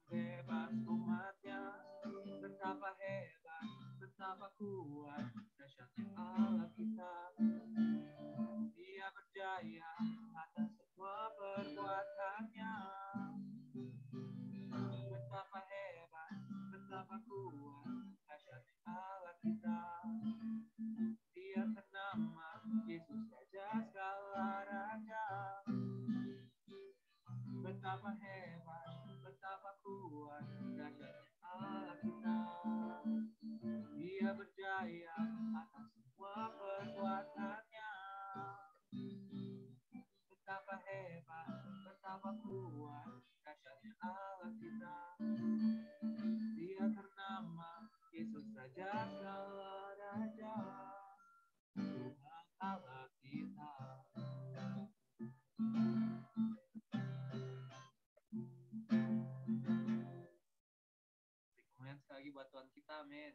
Bebas umatnya, betapa hebat, betapa kuat, dahsyatnya Allah kita. Dia berjaya atas semua perbuatannya. Betapa hebat, betapa kuat, dahsyatnya Allah kita. Dia ternama, Yesus Raja segala raja. Betapa hebat, betapa kuat, dahsyatnya Allah kita. Dia berjaya atas semua perbuatannya. Betapa hebat, betapa kuat, dahsyatnya Allah kita. Dia ternama, Yesus Raja segala raja. Tuhan Allah kita. Kemudian sekali lagi buat Tuhan kita, amin.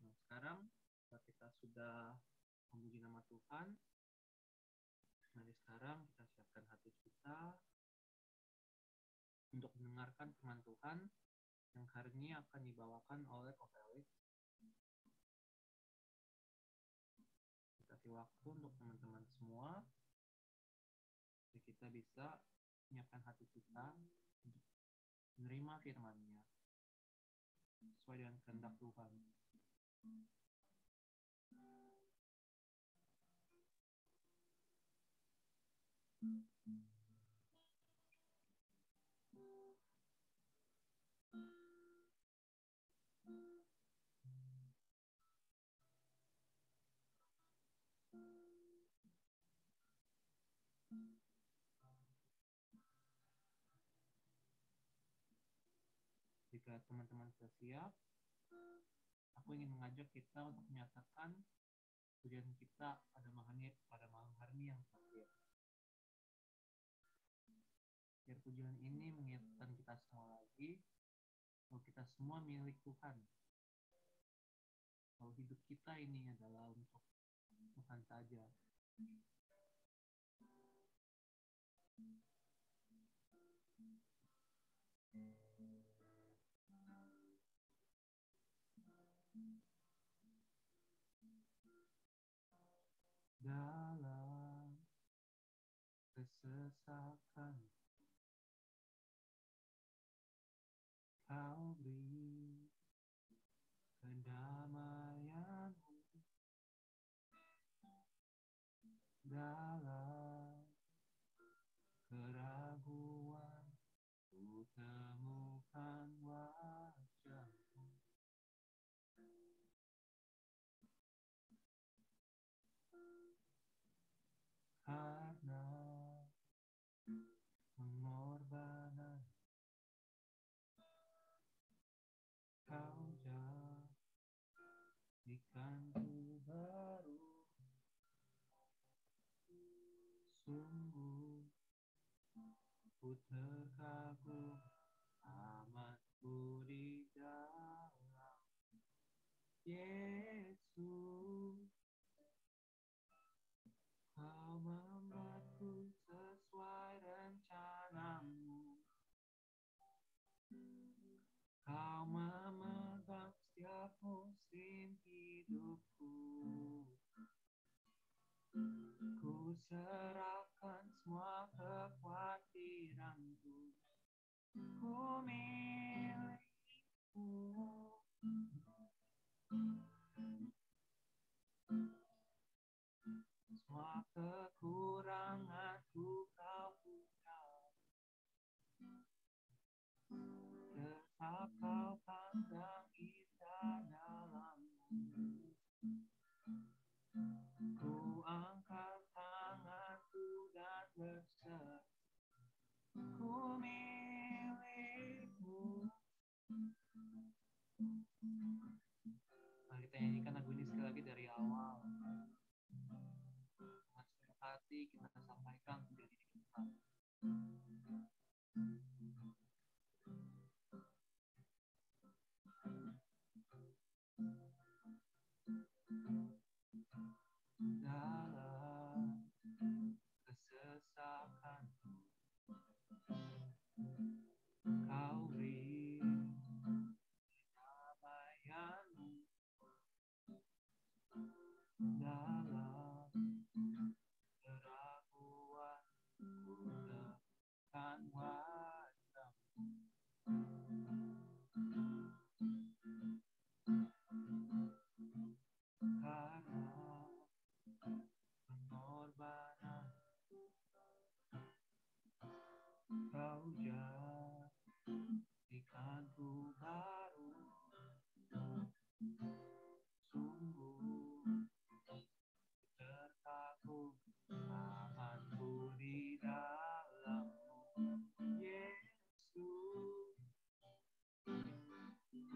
Nah, sekarang kita sudah memuji nama Tuhan. Mari sekarang kita siapkan hati kita untuk mendengarkan firman Tuhan yang hari ini akan dibawakan oleh Ko Felix. Kita kasih waktu untuk teman-teman semua, jadi kita bisa menyiapkan hati kita untuk menerima firman-Nya sesuai dengan kehendak Tuhan. Jika teman-teman sudah siap, aku ingin mengajak kita untuk menyatakan pujian kita pada malam hari ini yang terakhir. Biar pujian ini mengingatkan kita semua lagi bahwa kita semua milik Tuhan. Bahwa hidup kita ini adalah untuk Tuhan saja. Dalam kesesakan Kau beri kedamaian-Mu. Dalam keraguan ku temukan wajah-Mu. Karena pengorbanan Kau jadikanku baru. Sungguh ku terkagum amatku di dalam Yesus. Kau membuatku sesuai rencana-Mu. Kau memegang setiap musim hidupku. Ku serahkan semua kekhawatiranku. Ku milik-Mu. Semua kekuranganku Kau punya. Tetap Kau pandang indah dalam-Mu. Ku angkat tanganku dan berseru, ku milik-Mu. Mari kita nyanyikan lagu ini sekali lagi dari awal. Dengan sepenuh hati kita sampaikan ke diri kita. Dalam kesesakan dan wajah. Karena pengorbanan kau jadikanku baru. Sungguh terkagum amanku di dalammu, Yesus.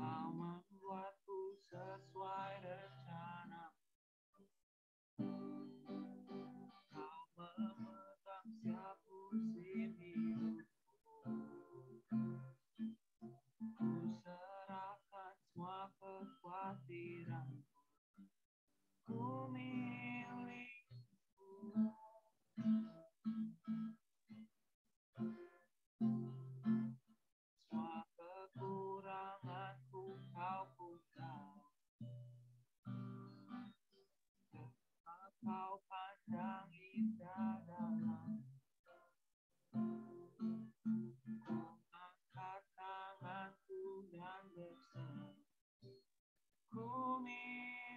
Kau membuatku sesuai rencana. Kau memegang setiap musim hidupku. Ku serahkan semua kekhawatiran. Ku milikmu. Semua kekuranganku kau pun tahu. Tetap kau pandang indah dalam. Ku angkat tanganku dan berseru. Ku milikmu.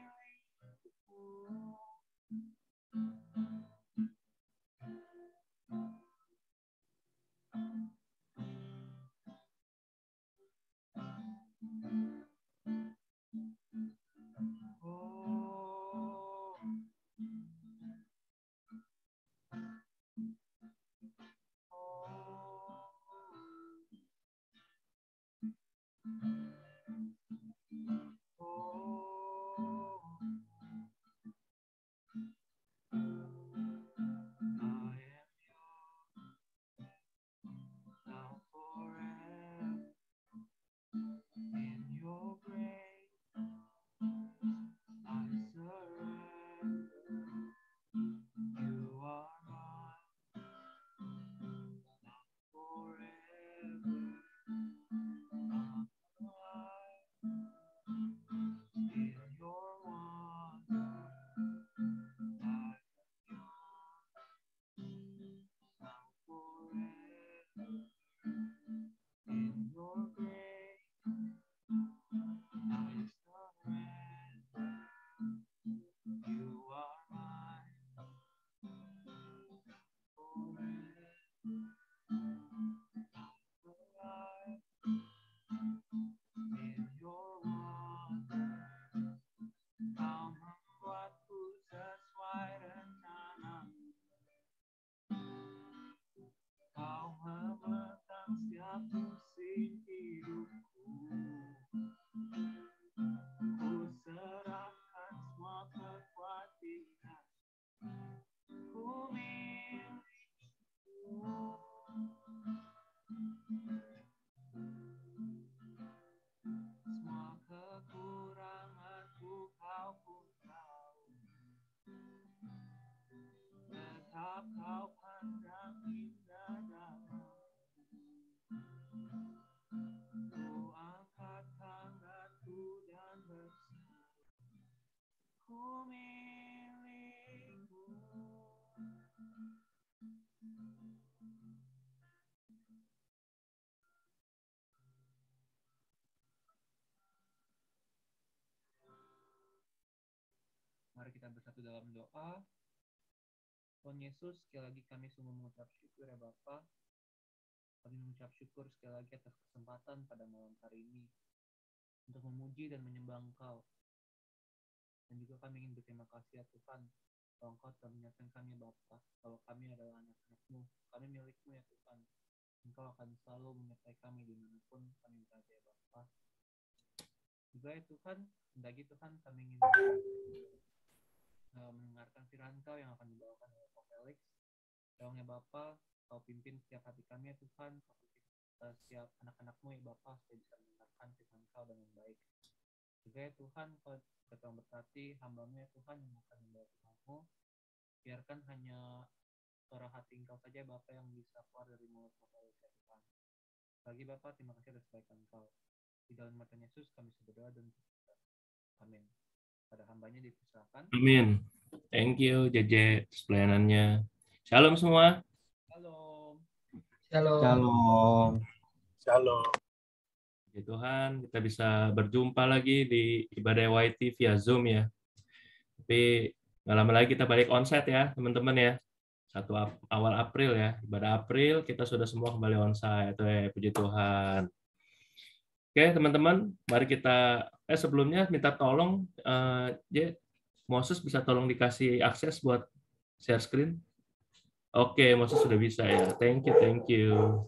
Oh, now forever in your grace I surrender. You are mine now forever. I'm alive in your wonder. I am yours now forever. In your grace I surrender. You are mine forever. Alive in your wonder. Kau membuatku sesuai rencana. Kau memegang setiap musim hidupku. Ku serahkan semua kekhawatiran. Ku milikmu. Semua kekuranganku kau pun tahu. Tetap kau pandang indah dalam. Ku angkat tanganku dan berseru. Ku milikmu. Mari kita bersatu dalam doa. Tuhan Yesus, sekali lagi kami sungguh mengucap syukur ya Bapa. Kami mengucap syukur sekali lagi atas kesempatan pada malam hari ini untuk memuji dan menyembah Engkau. Dan juga kami ingin berterima kasih ya Tuhan, bahwa Engkau telah menyatakan kami Bapa, bahwa kami adalah anak-anak-Mu, kami milik-Mu ya Tuhan. Engkau akan selalu menyertai kami dimanapun kami berada ya Bapa. Juga ya Tuhan, hendaki Tuhan kami ingin mendengarkan firman Kau yang akan dibawakan oleh Pak Felix. Tolong ya Bapa, Kau pimpin setiap hati kami ya Tuhan, Kau pimpin setiap anak-anak-Mu ya Bapa, supaya bisa mendengarkan firman Kau dengan baik. Juga ya Tuhan, Kau tolong berkati hamba-Mu ya Tuhan yang akan membawa firman-Mu. Biarkan hanya suara hati Engkau saja Bapa yang bisa keluar dari mulut Pak Felix ya Tuhan. Lagi Bapa, terima kasih atas kebaikan Engkau. Di dalam nama Yesus kami berdoa dan berdoa. Amin. Pada hambanya dipersilakan. Amin. Thank you, JJ, atas pelayanannya. Shalom semua. Shalom. Shalom. Shalom. Shalom. Puji Tuhan, kita bisa berjumpa lagi di ibadah YT via Zoom ya. Tapi nggak lama lagi kita balik onsite ya, teman-teman ya. Awal April ya, ibadah April kita sudah semua kembali onsite. Puji Tuhan. Oke, teman-teman, mari kita sebelumnya minta tolong Moses bisa tolong dikasih akses buat share screen. Oke, Moses sudah bisa ya. Thank you.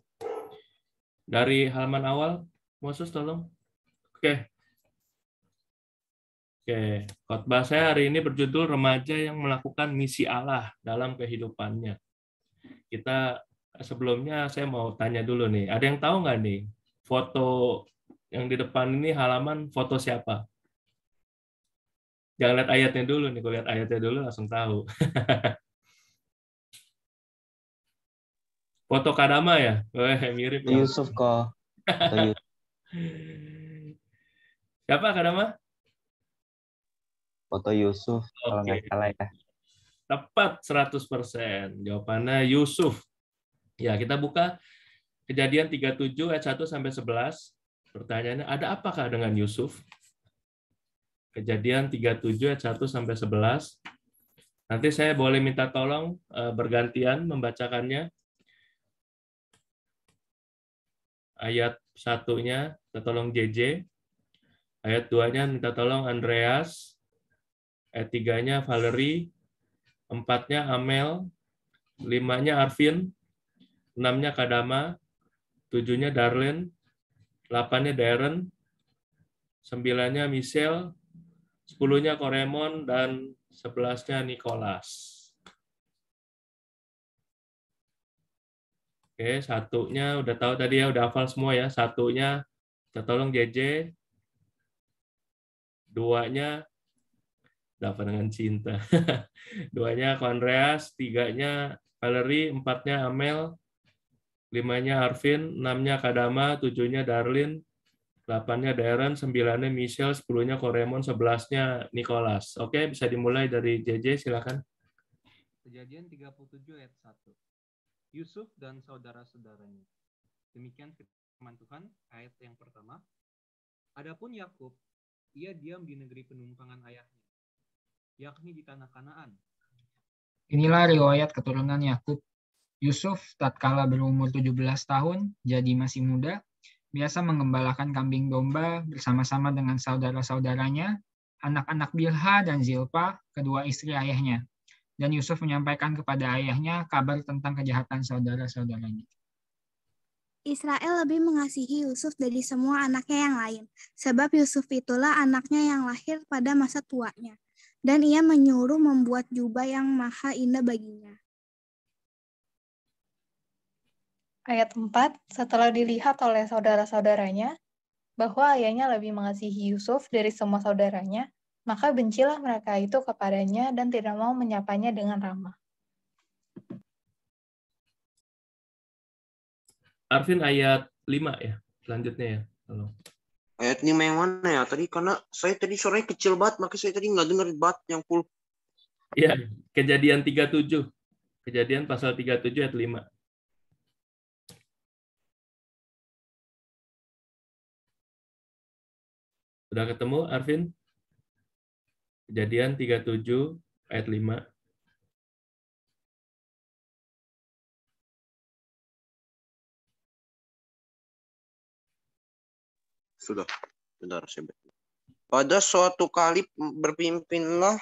Dari halaman awal, Moses tolong. Oke, khotbah saya hari ini berjudul Remaja yang Melakukan Misi Allah dalam Kehidupannya. Kita sebelumnya saya mau tanya dulu nih, ada yang tahu nggak nih foto yang di depan ini halaman foto siapa? Jangan lihat ayatnya dulu nih, kalau lihat ayatnya dulu langsung tahu. Foto Kadama ya? Mirip. Yusuf kok. Siapa Kadama? Foto Yusuf, kalau nggak salah ya. Tepat 100%. Jawabannya Yusuf. Ya, kita buka Kejadian 37 ayat 1 sampai 11. Pertanyaannya, ada apakah dengan Yusuf? Kejadian 37 ayat 1 sampai 11. Nanti saya boleh minta tolong bergantian membacakannya. Ayat 1-nya minta tolong JJ. Ayat 2-nya minta tolong Andreas. Ayat 3-nya Valerie, 4-nya Amel, 5-nya Arvin, 6-nya Kadama, 7-nya Darlene, 8-nya Darren, 9-nya Michelle, 10-nya Koremon, dan 11-nya Nicholas. Oke, 1-nya udah tahu tadi ya, udah hafal semua ya. 1-nya minta tolong JJ, 2-nya dapat dengan cinta. 2-nya Andreas, 3-nya Valerie, 4-nya Amel, 5-nya Arvin, 6-nya Kadama, 7-nya Darlene, 8-nya Darren, 9-nya Michelle, 10-nya Koremon, 11-nya Nicholas. Oke, bisa dimulai dari JJ, silakan. Kejadian 37 ayat 1. Yusuf dan saudara-saudaranya. Demikian firman Tuhan, ayat yang pertama. Adapun Yakub, ia diam di negeri penumpangan ayahnya, yakni di tanah Kanaan. Inilah riwayat keturunan Yakub. Yusuf tatkala berumur 17 tahun, jadi masih muda, biasa mengembalakan kambing domba bersama-sama dengan saudara-saudaranya, anak-anak Bilha dan Zilpa, kedua istri ayahnya. Dan Yusuf menyampaikan kepada ayahnya kabar tentang kejahatan saudara-saudaranya. Israel lebih mengasihi Yusuf dari semua anaknya yang lain, sebab Yusuf itulah anaknya yang lahir pada masa tuanya. Dan ia menyuruh membuat jubah yang maha indah baginya. Ayat 4, setelah dilihat oleh saudara-saudaranya bahwa ayahnya lebih mengasihi Yusuf dari semua saudaranya, maka bencilah mereka itu kepadanya dan tidak mau menyapanya dengan ramah. Arvin ayat 5 ya, selanjutnya ya. Tolong. Ayat 5 yang mana ya? Tadi karena saya tadi suaranya kecil banget, makanya saya tadi nggak dengar banget yang full. Iya, Kejadian 37. Kejadian pasal 37 ayat 5. Sudah ketemu, Arvin? Kejadian 37 ayat 5. Sudah, bentar saya baca. Pada suatu kali berpimpinlah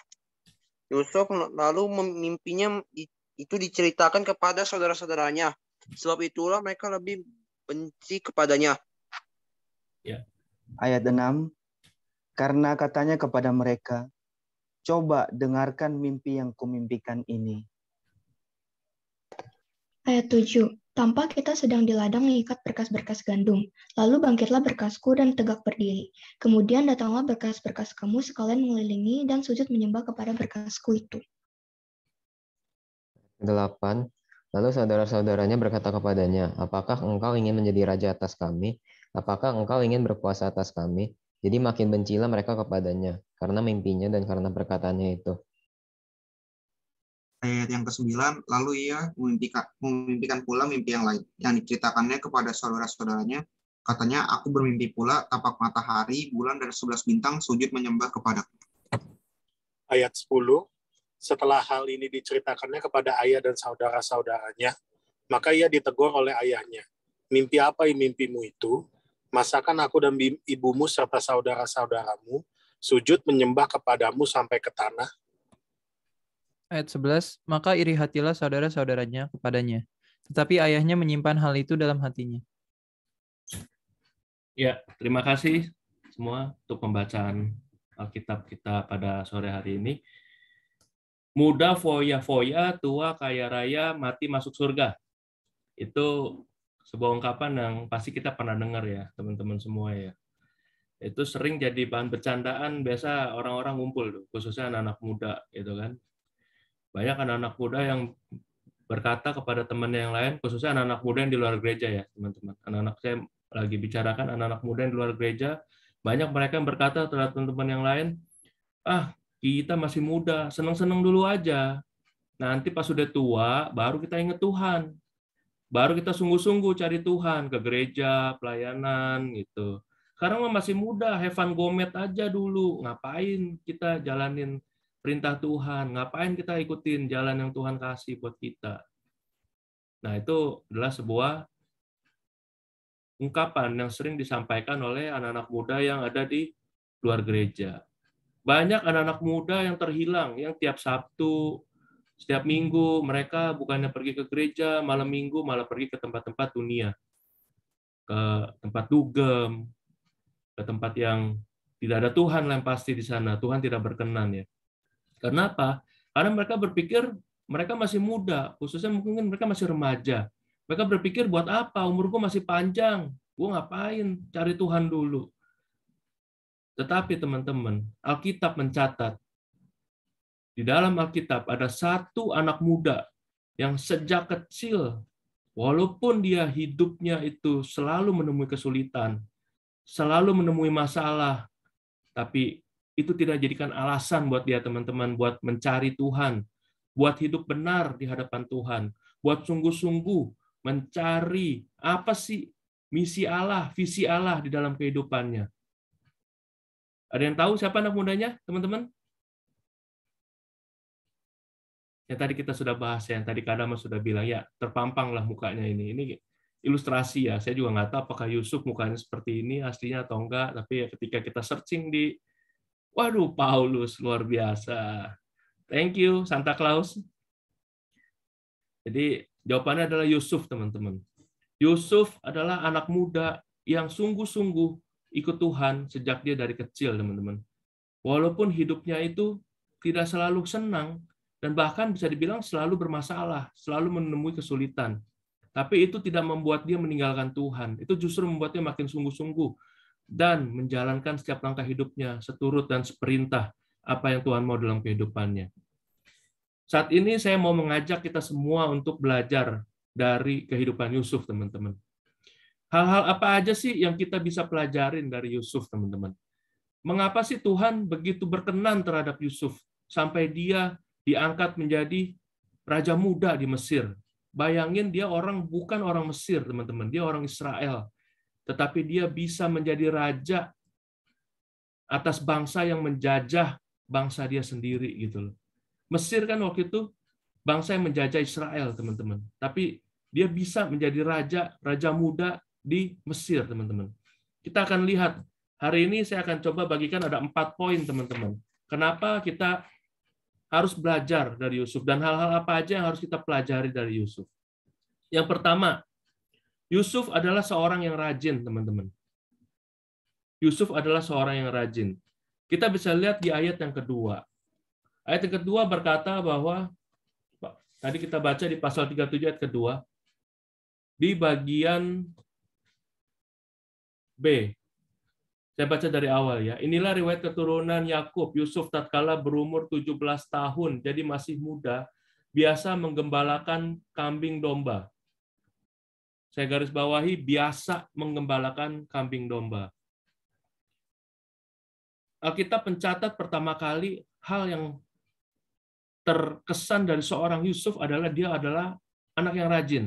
Yusuf, lalu mimpinya itu diceritakan kepada saudara-saudaranya. Sebab itulah mereka lebih benci kepadanya. Ya. Ayat 6, karena katanya kepada mereka, coba dengarkan mimpi yang kumimpikan ini. Ayat 7. Tampak kita sedang di ladang mengikat berkas-berkas gandum. Lalu bangkitlah berkasku dan tegak berdiri. Kemudian datanglah berkas-berkas kamu sekalian mengelilingi dan sujud menyembah kepada berkasku itu. 8. Lalu saudara-saudaranya berkata kepadanya, apakah engkau ingin menjadi raja atas kami? Apakah engkau ingin berkuasa atas kami? Jadi makin bencilah mereka kepadanya, karena mimpinya dan karena perkataannya itu. Ayat yang ke-9, lalu ia memimpikan pula mimpi yang lain, yang diceritakannya kepada saudara-saudaranya. Katanya, aku bermimpi pula, tapak matahari, bulan, dan 11 bintang sujud menyembah kepadaku. Ayat 10, setelah hal ini diceritakannya kepada ayah dan saudara-saudaranya, maka ia ditegur oleh ayahnya. Mimpi apa mimpimu itu? Masakan aku dan ibumu serta saudara-saudaramu sujud menyembah kepadamu sampai ke tanah? Ayat 11, maka iri hatilah saudara-saudaranya kepadanya. Tetapi ayahnya menyimpan hal itu dalam hatinya. Ya, terima kasih semua untuk pembacaan Alkitab kita pada sore hari ini. Muda foya-foya, tua kaya raya, mati masuk surga. Itu sebuah ungkapan yang pasti kita pernah dengar ya, teman-teman semua ya. Itu sering jadi bahan bercandaan, biasa orang-orang ngumpul tuh, khususnya anak-anak muda gitu kan. Banyak anak-anak muda yang berkata kepada temannya yang lain, khususnya anak-anak muda yang di luar gereja ya, teman-teman. Anak-anak saya lagi bicarakan anak-anak muda yang di luar gereja, banyak mereka yang berkata terhadap teman-teman yang lain, kita masih muda, seneng-seneng dulu aja. Nanti pas sudah tua, baru kita ingat Tuhan. Baru kita sungguh-sungguh cari Tuhan, ke gereja, pelayanan, gitu. Sekarang masih muda, have fun gomet aja dulu. Ngapain kita jalanin perintah Tuhan? Ngapain kita ikutin jalan yang Tuhan kasih buat kita? Nah, itu adalah sebuah ungkapan yang sering disampaikan oleh anak-anak muda yang ada di luar gereja. Banyak anak-anak muda yang terhilang, yang tiap Sabtu, setiap Minggu, mereka bukannya pergi ke gereja, malam Minggu malah pergi ke tempat-tempat dunia. Ke tempat dugem, ke tempat yang tidak ada Tuhan lah yang pasti di sana. Tuhan tidak berkenan ya. Kenapa? Karena mereka berpikir mereka masih muda, khususnya mungkin mereka masih remaja. Mereka berpikir buat apa? Umurku masih panjang. Gue ngapain? Cari Tuhan dulu. Tetapi teman-teman, Alkitab mencatat di dalam Alkitab ada satu anak muda yang sejak kecil, walaupun dia hidupnya itu selalu menemui kesulitan, selalu menemui masalah, tapi itu tidak jadikan alasan buat dia teman-teman buat mencari Tuhan, buat hidup benar di hadapan Tuhan, buat sungguh-sungguh mencari apa sih misi Allah, visi Allah di dalam kehidupannya. Ada yang tahu siapa anak mudanya, teman-teman? Yang tadi kita sudah bahas, yang tadi Kadama sudah bilang, ya terpampang lah mukanya ini. Ini ilustrasi ya, saya juga nggak tahu apakah Yusuf mukanya seperti ini aslinya atau enggak, tapi ya ketika kita searching di, waduh Paulus, luar biasa. Thank you, Santa Claus. Jadi jawabannya adalah Yusuf, teman-teman. Yusuf adalah anak muda yang sungguh-sungguh ikut Tuhan sejak dia dari kecil, teman-teman. Walaupun hidupnya itu tidak selalu senang, dan bahkan bisa dibilang selalu bermasalah, selalu menemui kesulitan. Tapi itu tidak membuat dia meninggalkan Tuhan. Itu justru membuat dia makin sungguh-sungguh dan menjalankan setiap langkah hidupnya seturut dan seperintah apa yang Tuhan mau dalam kehidupannya. Saat ini saya mau mengajak kita semua untuk belajar dari kehidupan Yusuf, teman-teman. Hal-hal apa aja sih yang kita bisa pelajarin dari Yusuf, teman-teman? Mengapa sih Tuhan begitu berkenan terhadap Yusuf sampai dia diangkat menjadi raja muda di Mesir? Bayangin dia bukan orang Mesir, teman-teman. Dia orang Israel. Tetapi dia bisa menjadi raja atas bangsa yang menjajah bangsa dia sendiri gitu loh. Mesir kan waktu itu bangsa yang menjajah Israel, teman-teman. Tapi dia bisa menjadi raja muda di Mesir, teman-teman. Kita akan lihat. Hari ini saya akan coba bagikan ada 4 poin, teman-teman. Kenapa kita harus belajar dari Yusuf dan hal-hal apa aja yang harus kita pelajari dari Yusuf. Yang pertama, Yusuf adalah seorang yang rajin, teman-teman. Yusuf adalah seorang yang rajin. Kita bisa lihat di ayat yang kedua. Ayat yang kedua berkata bahwa, tadi kita baca di pasal 37 ayat kedua, di bagian B. Saya baca dari awal ya. Inilah riwayat keturunan Yakub. Yusuf tatkala berumur 17 tahun, jadi masih muda, biasa menggembalakan kambing domba. Saya garis bawahi, biasa menggembalakan kambing domba. Alkitab mencatat pertama kali hal yang terkesan dari seorang Yusuf adalah dia adalah anak yang rajin.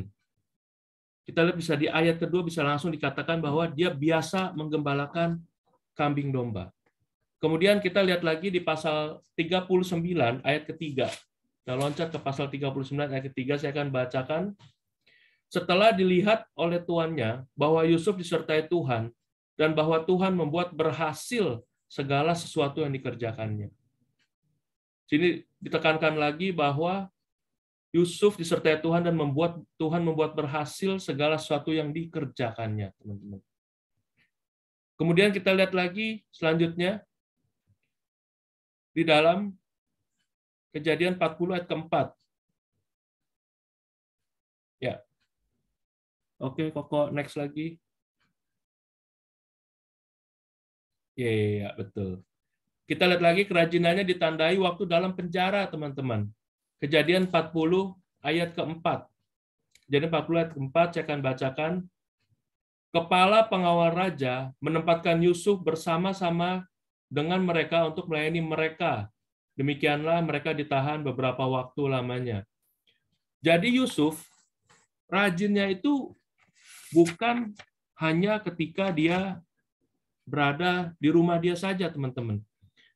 Kita lihat bisa di ayat kedua bisa langsung dikatakan bahwa dia biasa menggembalakan kambing domba. Kemudian kita lihat lagi di pasal 39 ayat ketiga. Kita loncat ke pasal 39 ayat ketiga, saya akan bacakan. Setelah dilihat oleh tuannya bahwa Yusuf disertai Tuhan dan bahwa Tuhan membuat berhasil segala sesuatu yang dikerjakannya. Sini ditekankan lagi bahwa Yusuf disertai Tuhan dan Tuhan membuat berhasil segala sesuatu yang dikerjakannya, teman-teman. Kemudian kita lihat lagi selanjutnya di dalam Kejadian 40 ayat keempat. Ya. Oke, Koko, next lagi. Ya, betul. Kita lihat lagi kerajinannya ditandai waktu dalam penjara, teman-teman. Kejadian 40 ayat keempat. Kejadian 40 ayat keempat, saya akan bacakan. Kepala pengawal raja menempatkan Yusuf bersama-sama dengan mereka untuk melayani mereka. Demikianlah mereka ditahan beberapa waktu lamanya. Jadi Yusuf, rajinnya itu bukan hanya ketika dia berada di rumah dia saja, teman-teman.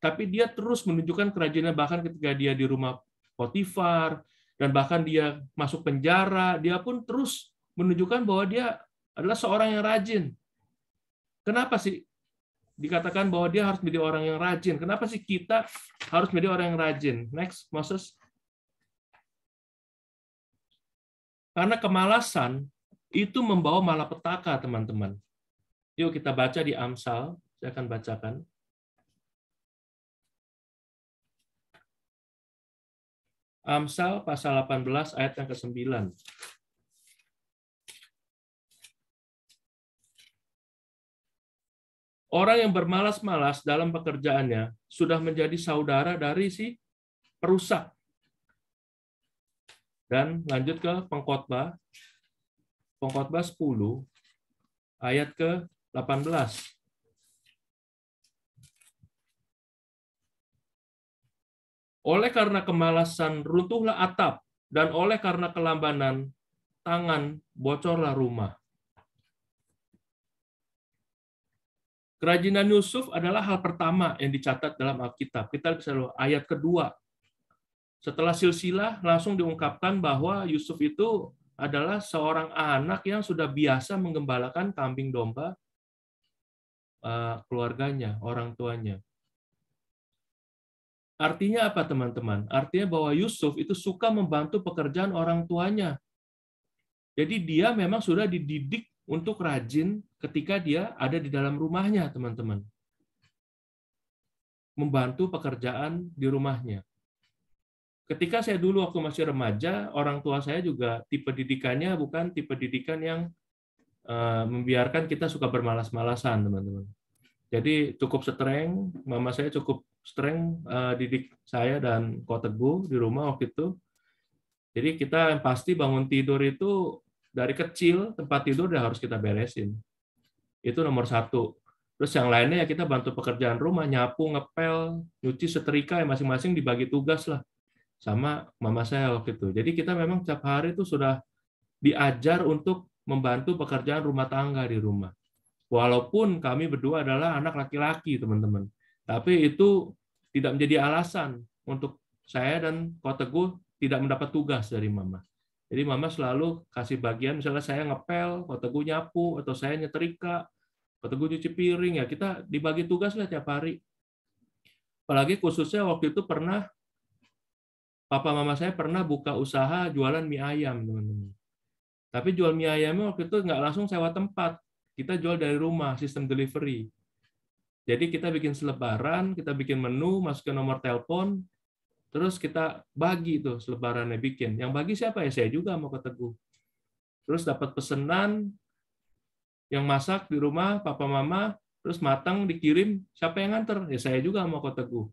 Tapi dia terus menunjukkan kerajinan bahkan ketika dia di rumah Potifar, dan bahkan dia masuk penjara, dia pun terus menunjukkan bahwa dia adalah seorang yang rajin. Kenapa sih dikatakan bahwa dia harus menjadi orang yang rajin? Kenapa sih kita harus menjadi orang yang rajin? Next, Moses. Karena kemalasan itu membawa malapetaka, teman-teman. Yuk kita baca di Amsal, saya akan bacakan. Amsal pasal 18 ayat yang ke-9. Orang yang bermalas-malas dalam pekerjaannya sudah menjadi saudara dari si perusak. Dan lanjut ke Pengkhotbah. Pengkhotbah 10 ayat ke-18. Oleh karena kemalasan runtuhlah atap, dan oleh karena kelambanan tangan bocorlah rumah. Kerajinan Yusuf adalah hal pertama yang dicatat dalam Alkitab. Kita bisa lihat ayat kedua. Setelah silsilah langsung diungkapkan bahwa Yusuf itu adalah seorang anak yang sudah biasa menggembalakan kambing domba keluarganya, orang tuanya. Artinya apa, teman-teman? Artinya bahwa Yusuf itu suka membantu pekerjaan orang tuanya. Jadi dia memang sudah dididik untuk rajin ketika dia ada di dalam rumahnya, teman-teman. Membantu pekerjaan di rumahnya. Ketika saya dulu waktu masih remaja, orang tua saya juga tipe didikannya bukan tipe didikan yang membiarkan kita suka bermalas-malasan, teman-teman. Jadi cukup streng, mama saya cukup streng didik saya dan Ko Teguh di rumah waktu itu. Jadi kita yang pasti bangun tidur itu dari kecil, tempat tidur udah harus kita beresin. Itu nomor satu. Terus yang lainnya ya kita bantu pekerjaan rumah, nyapu, ngepel, nyuci, setrika, ya masing-masing dibagi tugas lah sama mama saya waktu itu. Jadi kita memang tiap hari itu sudah diajar untuk membantu pekerjaan rumah tangga di rumah. Walaupun kami berdua adalah anak laki-laki, teman-teman. Tapi itu tidak menjadi alasan untuk saya dan Ko Teguh tidak mendapat tugas dari mama. Jadi mama selalu kasih bagian, misalnya saya ngepel, Ko Teguh nyapu, atau saya nyetrika, Ko Teguh nyuci piring, ya kita dibagi tugas lah tiap hari. Apalagi khususnya waktu itu pernah, papa mama saya pernah buka usaha jualan mie ayam, teman-teman. Tapi jual mie ayamnya waktu itu nggak langsung sewa tempat. Kita jual dari rumah, sistem delivery. Jadi kita bikin selebaran, kita bikin menu, masukin nomor telepon, terus kita bagi tuh selebarannya bikin. Yang bagi siapa ya? Saya juga sama Ko Teguh. Terus dapat pesanan, yang masak di rumah, papa mama, terus matang dikirim, siapa yang nganter? Ya saya juga sama Ko Teguh.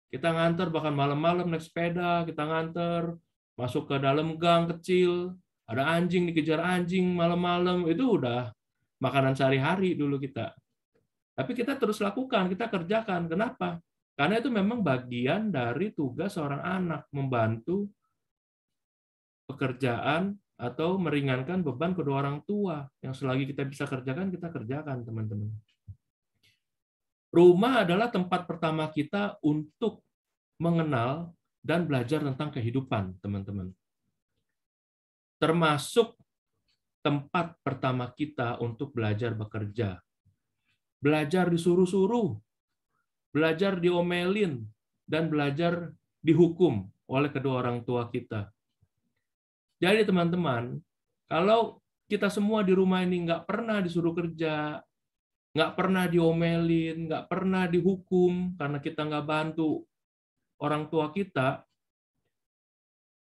Kita nganter bahkan malam-malam naik sepeda, kita nganter, masuk ke dalam gang kecil, ada anjing, dikejar anjing malam-malam, itu udah makanan sehari-hari dulu kita. Tapi kita terus lakukan, kita kerjakan. Kenapa? Karena itu memang bagian dari tugas seorang anak, membantu pekerjaan atau meringankan beban kedua orang tua. Yang selagi kita bisa kerjakan, kita kerjakan, teman-teman. Rumah adalah tempat pertama kita untuk mengenal dan belajar tentang kehidupan, teman-teman. Termasuk tempat pertama kita untuk belajar bekerja. Belajar disuruh-suruh, belajar diomelin, dan belajar dihukum oleh kedua orang tua kita. Jadi teman-teman, kalau kita semua di rumah ini nggak pernah disuruh kerja, nggak pernah diomelin, nggak pernah dihukum karena kita nggak bantu orang tua kita,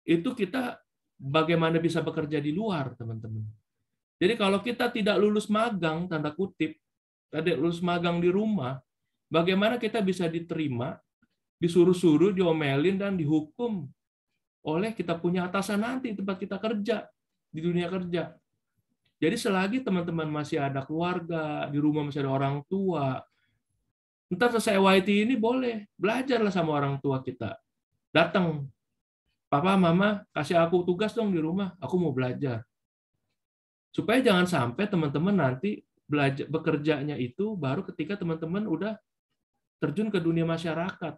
itu kita bagaimana bisa bekerja di luar, teman-teman. Jadi kalau kita tidak lulus magang, tanda kutip, tidak lulus magang di rumah, bagaimana kita bisa diterima, disuruh-suruh, diomelin, dan dihukum oleh kita punya atasan nanti di tempat kita kerja, di dunia kerja. Jadi selagi teman-teman masih ada keluarga, di rumah masih ada orang tua, ntar selesai YT ini boleh, belajarlah sama orang tua kita. Datang, Papa, Mama, kasih aku tugas dong di rumah, aku mau belajar. Supaya jangan sampai teman-teman nanti belajar bekerjanya itu baru ketika teman-teman udah terjun ke dunia masyarakat.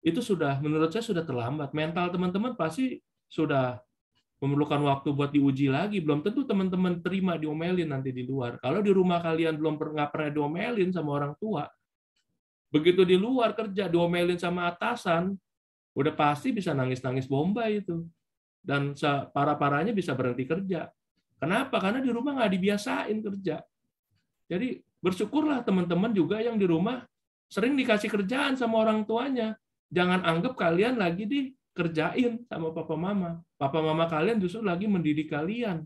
Itu sudah, menurut saya sudah terlambat. Mental teman-teman pasti sudah memerlukan waktu buat diuji lagi. Belum tentu teman-teman terima diomelin nanti di luar. Kalau di rumah kalian nggak pernah diomelin sama orang tua, begitu di luar kerja diomelin sama atasan, udah pasti bisa nangis-nangis bombay itu. Dan parah-parahnya bisa berhenti kerja. Kenapa? Karena di rumah nggak dibiasain kerja. Jadi bersyukurlah teman-teman juga yang di rumah sering dikasih kerjaan sama orang tuanya. Jangan anggap kalian lagi dikerjain sama papa mama. Papa mama kalian justru lagi mendidik kalian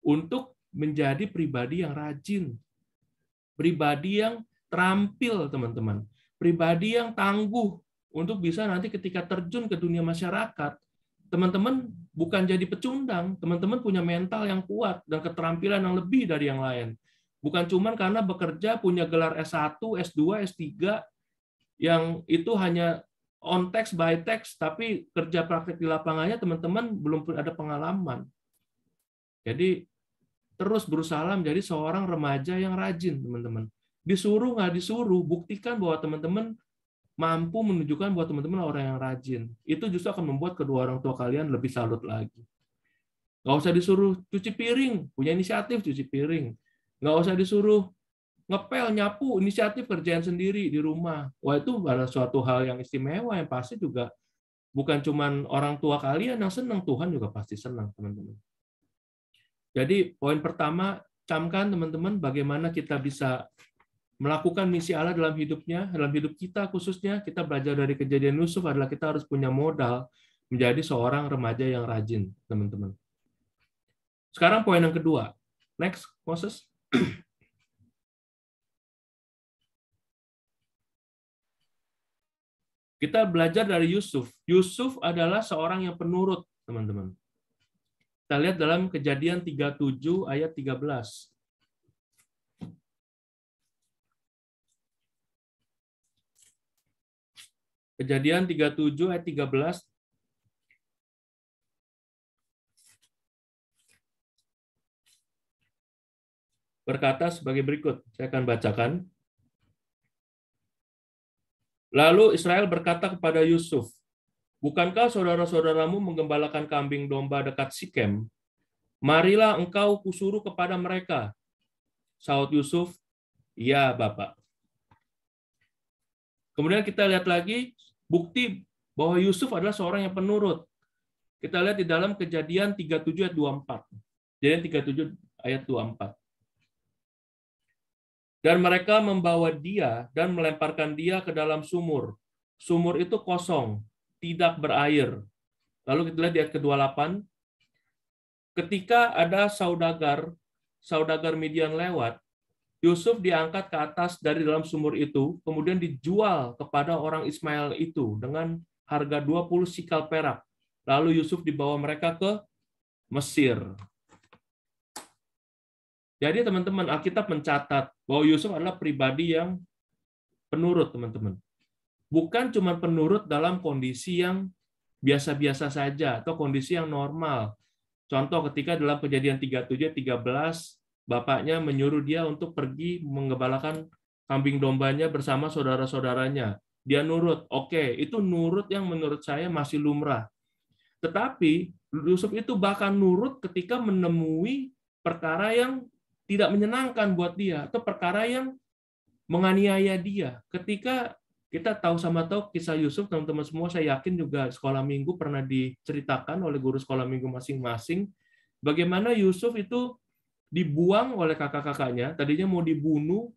untuk menjadi pribadi yang rajin. Pribadi yang terampil, teman-teman. Pribadi yang tangguh untuk bisa nanti ketika terjun ke dunia masyarakat, teman-teman bukan jadi pecundang, teman-teman punya mental yang kuat dan keterampilan yang lebih dari yang lain. Bukan cuma karena bekerja punya gelar S1, S2, S3 yang itu hanya on text by text, tapi kerja praktek di lapangannya teman-teman belum ada pengalaman. Jadi terus berusaha menjadi seorang remaja yang rajin, teman-teman. Disuruh nggak disuruh, buktikan bahwa teman-teman mampu menunjukkan bahwa teman-teman orang yang rajin. Itu justru akan membuat kedua orang tua kalian lebih salut lagi. Nggak usah disuruh cuci piring, punya inisiatif cuci piring. Nggak usah disuruh ngepel, nyapu, inisiatif kerjaan sendiri di rumah. Wah, itu adalah suatu hal yang istimewa yang pasti juga bukan cuma orang tua kalian yang senang, Tuhan juga pasti senang, teman-teman. Jadi poin pertama, camkan teman-teman bagaimana kita bisa melakukan misi Allah dalam hidupnya, dalam hidup kita khususnya. Kita belajar dari kejadian Yusuf adalah kita harus punya modal menjadi seorang remaja yang rajin, teman-teman. Sekarang poin yang kedua. Next, Moses. Kita belajar dari Yusuf. Yusuf adalah seorang yang penurut, teman-teman. Kita lihat dalam Kejadian 37 ayat 13. Kejadian 37 ayat 13. Berkata sebagai berikut. Saya akan bacakan. Lalu Israel berkata kepada Yusuf, "Bukankah saudara-saudaramu menggembalakan kambing domba dekat Sikem? Marilah engkau kusuruh kepada mereka." Saud Yusuf, "Ya, Bapak." Kemudian kita lihat lagi bukti bahwa Yusuf adalah seorang yang penurut. Kita lihat di dalam Kejadian 37 ayat 24. Kejadian 37 ayat 24. Dan mereka membawa dia dan melemparkan dia ke dalam sumur. Sumur itu kosong, tidak berair. Lalu kita lihat di ayat ke-28. Ketika ada saudagar Midian lewat, Yusuf diangkat ke atas dari dalam sumur itu, kemudian dijual kepada orang Ismail itu dengan harga 20 sikal perak. Lalu Yusuf dibawa mereka ke Mesir. Jadi teman-teman, Alkitab mencatat bahwa Yusuf adalah pribadi yang penurut, teman-teman. bukan cuma penurut dalam kondisi yang biasa-biasa saja atau kondisi yang normal. Contoh ketika dalam Kejadian 37:13, bapaknya menyuruh dia untuk pergi menggembalakan kambing dombanya bersama saudara-saudaranya. Dia nurut. Oke, itu nurut yang menurut saya masih lumrah. Tetapi Yusuf itu bahkan nurut ketika menemui perkara yang tidak menyenangkan buat dia atau perkara yang menganiaya dia. Ketika kita tahu kisah Yusuf, teman-teman semua saya yakin juga sekolah minggu pernah diceritakan oleh guru sekolah minggu masing-masing, bagaimana Yusuf itu dibuang oleh kakak-kakaknya, tadinya mau dibunuh,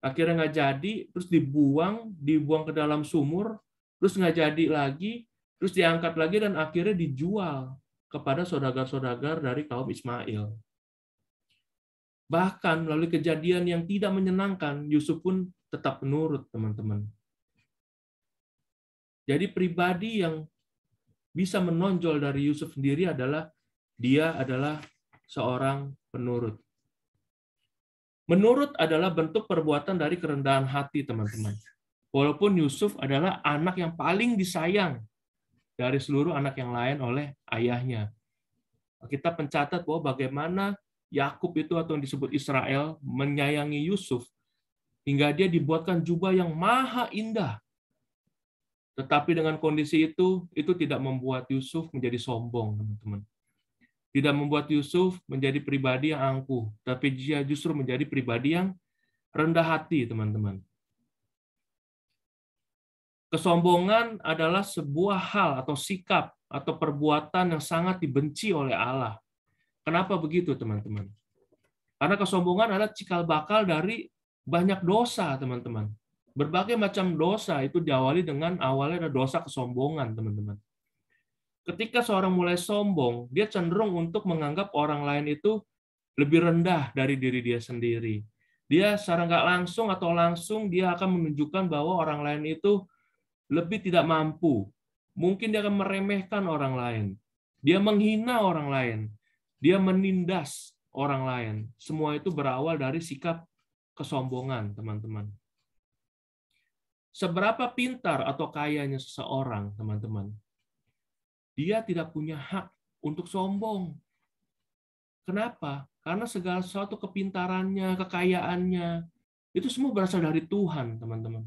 akhirnya nggak jadi, terus dibuang ke dalam sumur, terus nggak jadi lagi, terus diangkat lagi, dan akhirnya dijual kepada saudagar-saudagar dari kaum Ismail. Bahkan melalui kejadian yang tidak menyenangkan, Yusuf pun tetap menurut, teman-teman. Jadi pribadi yang bisa menonjol dari Yusuf sendiri adalah dia adalah seorang penurut. Menurut adalah bentuk perbuatan dari kerendahan hati, teman-teman. Walaupun Yusuf adalah anak yang paling disayang dari seluruh anak yang lain oleh ayahnya. Kita mencatat bahwa bagaimana Yakub itu atau yang disebut Israel menyayangi Yusuf hingga dia dibuatkan jubah yang maha indah. Tetapi dengan kondisi itu tidak membuat Yusuf menjadi sombong, teman-teman. Tidak membuat Yusuf menjadi pribadi yang angkuh, tapi dia justru menjadi pribadi yang rendah hati, teman-teman. Kesombongan adalah sebuah hal atau sikap atau perbuatan yang sangat dibenci oleh Allah. Kenapa begitu, teman-teman? Karena kesombongan adalah cikal bakal dari banyak dosa, teman-teman. Berbagai macam dosa itu diawali dengan awalnya ada dosa kesombongan, teman-teman. Ketika seorang mulai sombong, dia cenderung untuk menganggap orang lain itu lebih rendah dari diri dia sendiri. Dia secara nggak langsung atau langsung dia akan menunjukkan bahwa orang lain itu lebih tidak mampu. Mungkin dia akan meremehkan orang lain. Dia menghina orang lain. Dia menindas orang lain. Semua itu berawal dari sikap kesombongan, teman-teman. Seberapa pintar atau kayanya seseorang, teman-teman, dia tidak punya hak untuk sombong. Kenapa? Karena segala sesuatu kepintarannya, kekayaannya, itu semua berasal dari Tuhan, teman-teman.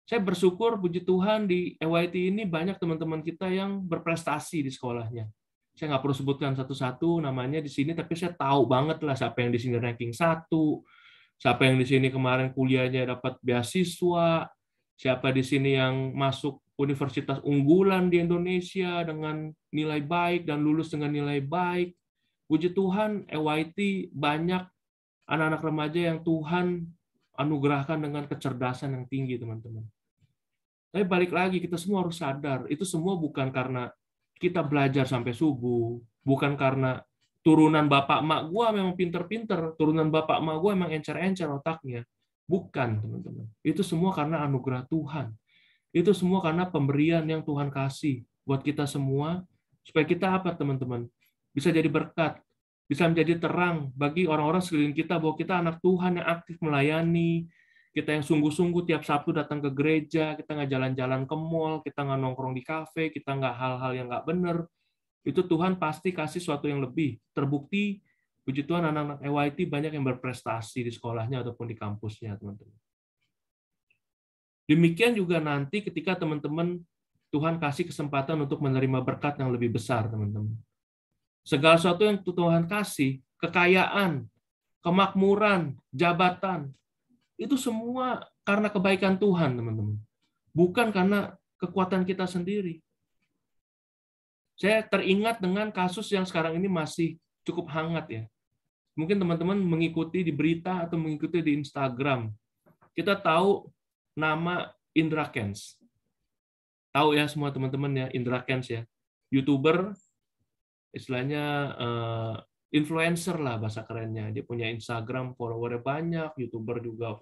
Saya bersyukur, puji Tuhan, di EYT ini banyak teman-teman kita yang berprestasi di sekolahnya. Saya nggak perlu sebutkan satu-satu namanya di sini, tapi saya tahu banget lah siapa yang di sini ranking 1, siapa yang di sini kemarin kuliahnya dapat beasiswa, siapa di sini yang masuk universitas unggulan di Indonesia dengan nilai baik dan lulus dengan nilai baik. Puji Tuhan, EYT banyak anak-anak remaja yang Tuhan anugerahkan dengan kecerdasan yang tinggi, teman-teman. Tapi balik lagi, kita semua harus sadar, itu semua bukan karena kita belajar sampai subuh, bukan karena turunan bapak emak gua memang pinter-pinter, turunan bapak emak gua memang encer-encer otaknya. Bukan, teman-teman. Itu semua karena anugerah Tuhan. Itu semua karena pemberian yang Tuhan kasih buat kita semua, supaya kita apa, teman-teman? Bisa jadi berkat, bisa menjadi terang bagi orang-orang sekeliling kita bahwa kita anak Tuhan yang aktif melayani, kita yang sungguh-sungguh tiap Sabtu datang ke gereja, kita nggak jalan-jalan ke mall, kita nggak nongkrong di kafe, kita nggak hal-hal yang nggak benar. Itu Tuhan pasti kasih sesuatu yang lebih. Terbukti, puji Tuhan, anak-anak EYT banyak yang berprestasi di sekolahnya ataupun di kampusnya, teman-teman. Demikian juga nanti ketika teman-teman Tuhan kasih kesempatan untuk menerima berkat yang lebih besar, teman-teman. Segala sesuatu yang Tuhan kasih, kekayaan, kemakmuran, jabatan, itu semua karena kebaikan Tuhan, teman-teman. Bukan karena kekuatan kita sendiri. Saya teringat dengan kasus yang sekarang ini masih cukup hangat ya. Mungkin teman-teman mengikuti di berita atau mengikuti di Instagram. Kita tahu nama Indra Kents. Tahu ya semua teman-teman ya, Indra Kents ya. YouTuber, istilahnya influencer lah bahasa kerennya. Dia punya Instagram, followernya banyak, YouTuber juga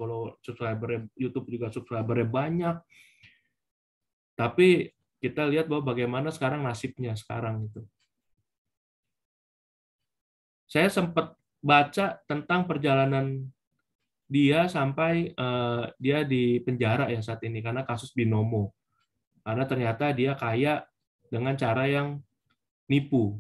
YouTube juga subscribernya banyak. Tapi kita lihat bahwa bagaimana sekarang nasibnya sekarang itu. Saya sempat baca tentang perjalanan dia sampai dia di penjara ya saat ini karena kasus binomo. Karena ternyata dia kaya dengan cara yang nipu.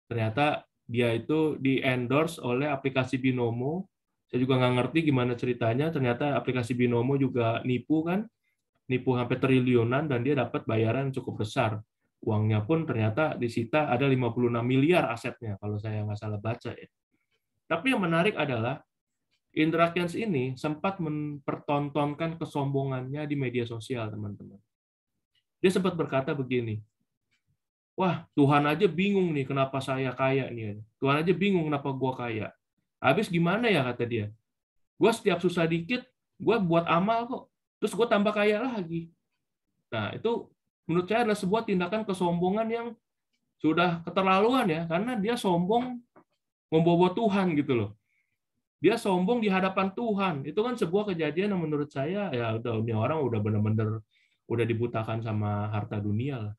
Ternyata dia itu di-endorse oleh aplikasi binomo. Saya juga nggak ngerti gimana ceritanya. Ternyata aplikasi binomo juga nipu kan, nipu sampai triliunan dan dia dapat bayaran cukup besar. Uangnya pun ternyata disita ada 56 miliar asetnya kalau saya nggak salah baca ya. Tapi yang menarik adalah Indra Kents ini sempat mempertontonkan kesombongannya di media sosial, teman-teman. Dia sempat berkata begini, wah, Tuhan aja bingung nih kenapa saya kaya nih. Tuhan aja bingung kenapa gua kaya. Habis gimana ya kata dia. Gua setiap susah dikit, gua buat amal kok. Terus gua tambah kaya lagi. Nah, itu menurut saya adalah sebuah tindakan kesombongan yang sudah keterlaluan ya. Karena dia sombong membawa Tuhan gitu loh. Dia sombong di hadapan Tuhan. Itu kan sebuah kejadian yang menurut saya ya udah ini orang udah benar-benar udah dibutakan sama harta dunia lah.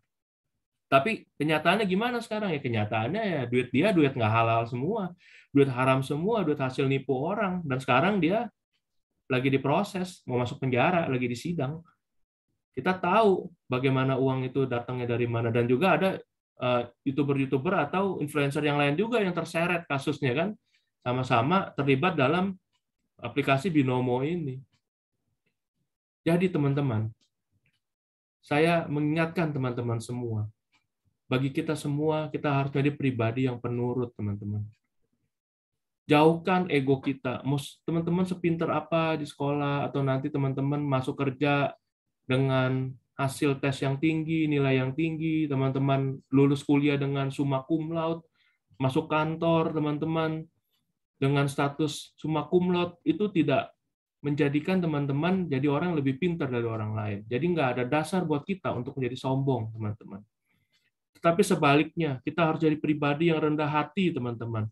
Tapi kenyataannya gimana sekarang ya? Kenyataannya ya duit dia duit nggak halal semua, duit haram semua, duit hasil nipu orang. Dan sekarang dia lagi diproses, mau masuk penjara, lagi disidang. Kita tahu bagaimana uang itu datangnya dari mana. Dan juga ada YouTuber-YouTuber atau influencer yang lain juga yang terseret kasusnya kan, sama-sama terlibat dalam aplikasi binomo ini. Jadi teman-teman, saya mengingatkan teman-teman semua, bagi kita semua, kita harus menjadi pribadi yang penurut, teman-teman. Jauhkan ego kita. Teman-teman sepintar apa di sekolah, atau nanti teman-teman masuk kerja dengan hasil tes yang tinggi, nilai yang tinggi, teman-teman lulus kuliah dengan summa cum laude, masuk kantor, teman-teman dengan status summa cum laude, itu tidak menjadikan teman-teman jadi orang yang lebih pintar dari orang lain. Jadi nggak ada dasar buat kita untuk menjadi sombong, teman-teman. Tetapi sebaliknya, kita harus jadi pribadi yang rendah hati, teman-teman.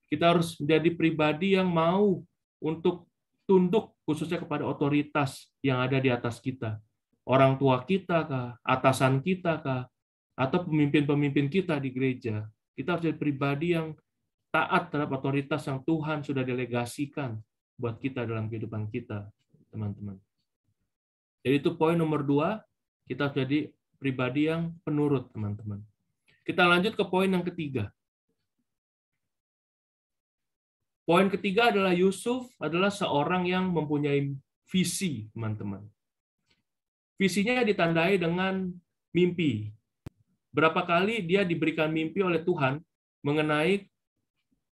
Kita harus menjadi pribadi yang mau untuk tunduk khususnya kepada otoritas yang ada di atas kita. Orang tua kita kah, atasan kita kah, atau pemimpin-pemimpin kita di gereja. Kita harus jadi pribadi yang taat terhadap otoritas yang Tuhan sudah delegasikan buat kita dalam kehidupan kita, teman-teman. Jadi itu poin nomor 2, kita harus jadi pribadi yang penurut, teman-teman. Kita lanjut ke poin yang ketiga. Poin ketiga adalah Yusuf adalah seorang yang mempunyai visi, teman-teman. Visinya ditandai dengan mimpi. Berapa kali dia diberikan mimpi oleh Tuhan mengenai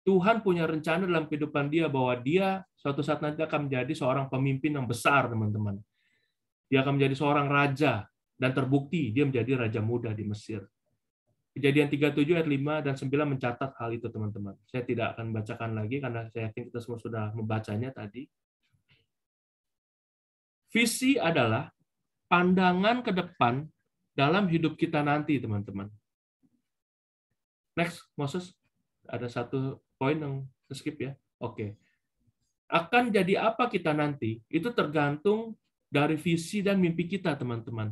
Tuhan punya rencana dalam kehidupan dia bahwa dia suatu saat nanti akan menjadi seorang pemimpin yang besar, teman-teman. Dia akan menjadi seorang raja. Dan terbukti dia menjadi raja muda di Mesir. Kejadian 37 ayat 5 dan 9 mencatat hal itu, teman-teman. Saya tidak akan bacakan lagi karena saya yakin kita semua sudah membacanya tadi. Visi adalah pandangan ke depan dalam hidup kita nanti, teman-teman. Next, Moses. Ada satu poin yang skip ya. Oke. Akan jadi apa kita nanti, itu tergantung dari visi dan mimpi kita, teman-teman.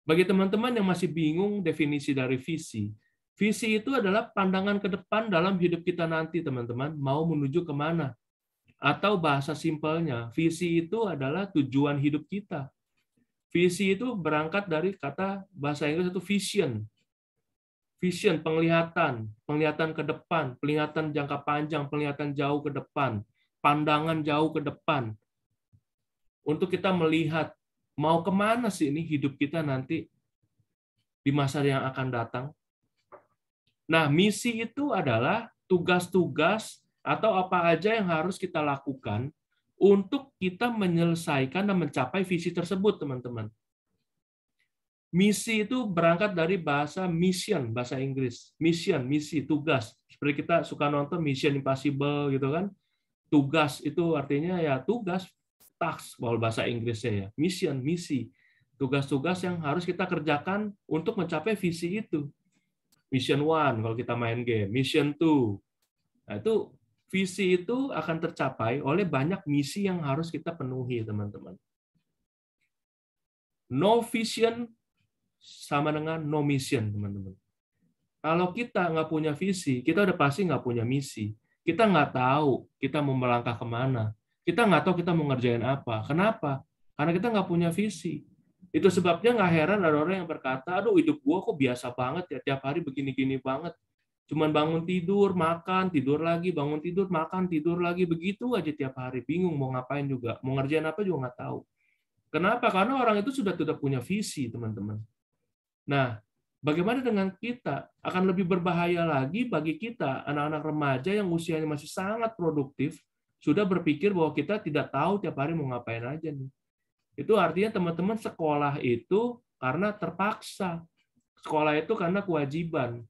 Bagi teman-teman yang masih bingung definisi dari visi, visi itu adalah pandangan ke depan dalam hidup kita nanti, teman-teman, mau menuju kemana. Atau bahasa simpelnya, visi itu adalah tujuan hidup kita. Visi itu berangkat dari kata bahasa Inggris itu vision. Vision, penglihatan ke depan, penglihatan jangka panjang, penglihatan jauh ke depan, pandangan jauh ke depan. Untuk kita melihat mau kemana sih ini hidup kita nanti di masa yang akan datang. Nah, misi itu adalah tugas-tugas atau apa aja yang harus kita lakukan untuk kita menyelesaikan dan mencapai visi tersebut, teman-teman. Misi itu berangkat dari bahasa mission, bahasa Inggris. Mission, misi, tugas. Seperti kita suka nonton Mission Impossible gitu kan. Tugas itu artinya ya tugas, task, kalau bahasa Inggrisnya ya. Mission, misi. Tugas-tugas yang harus kita kerjakan untuk mencapai visi itu. Mission 1 kalau kita main game, Mission 2. Nah, itu visi itu akan tercapai oleh banyak misi yang harus kita penuhi, teman-teman. No vision sama dengan no mission, teman-teman. Kalau kita nggak punya visi, kita udah pasti nggak punya misi. kita nggak tahu kita mau melangkah kemana. Kita nggak tahu kita mau ngerjain apa. Kenapa? Karena kita nggak punya visi. Itu sebabnya nggak heran ada orang yang berkata, aduh hidup gua kok biasa banget ya, tiap hari begini-gini banget. Cuman bangun tidur, makan, tidur lagi, bangun tidur, makan, tidur lagi, begitu aja tiap hari. Bingung mau ngapain juga, mau ngerjain apa juga nggak tahu. Kenapa? Karena orang itu sudah tidak punya visi, teman-teman. Nah, bagaimana dengan kita? Akan lebih berbahaya lagi bagi kita, anak-anak remaja yang usianya masih sangat produktif, sudah berpikir bahwa kita tidak tahu tiap hari mau ngapain aja nih. Itu artinya teman-teman sekolah itu karena terpaksa. Sekolah itu karena kewajiban.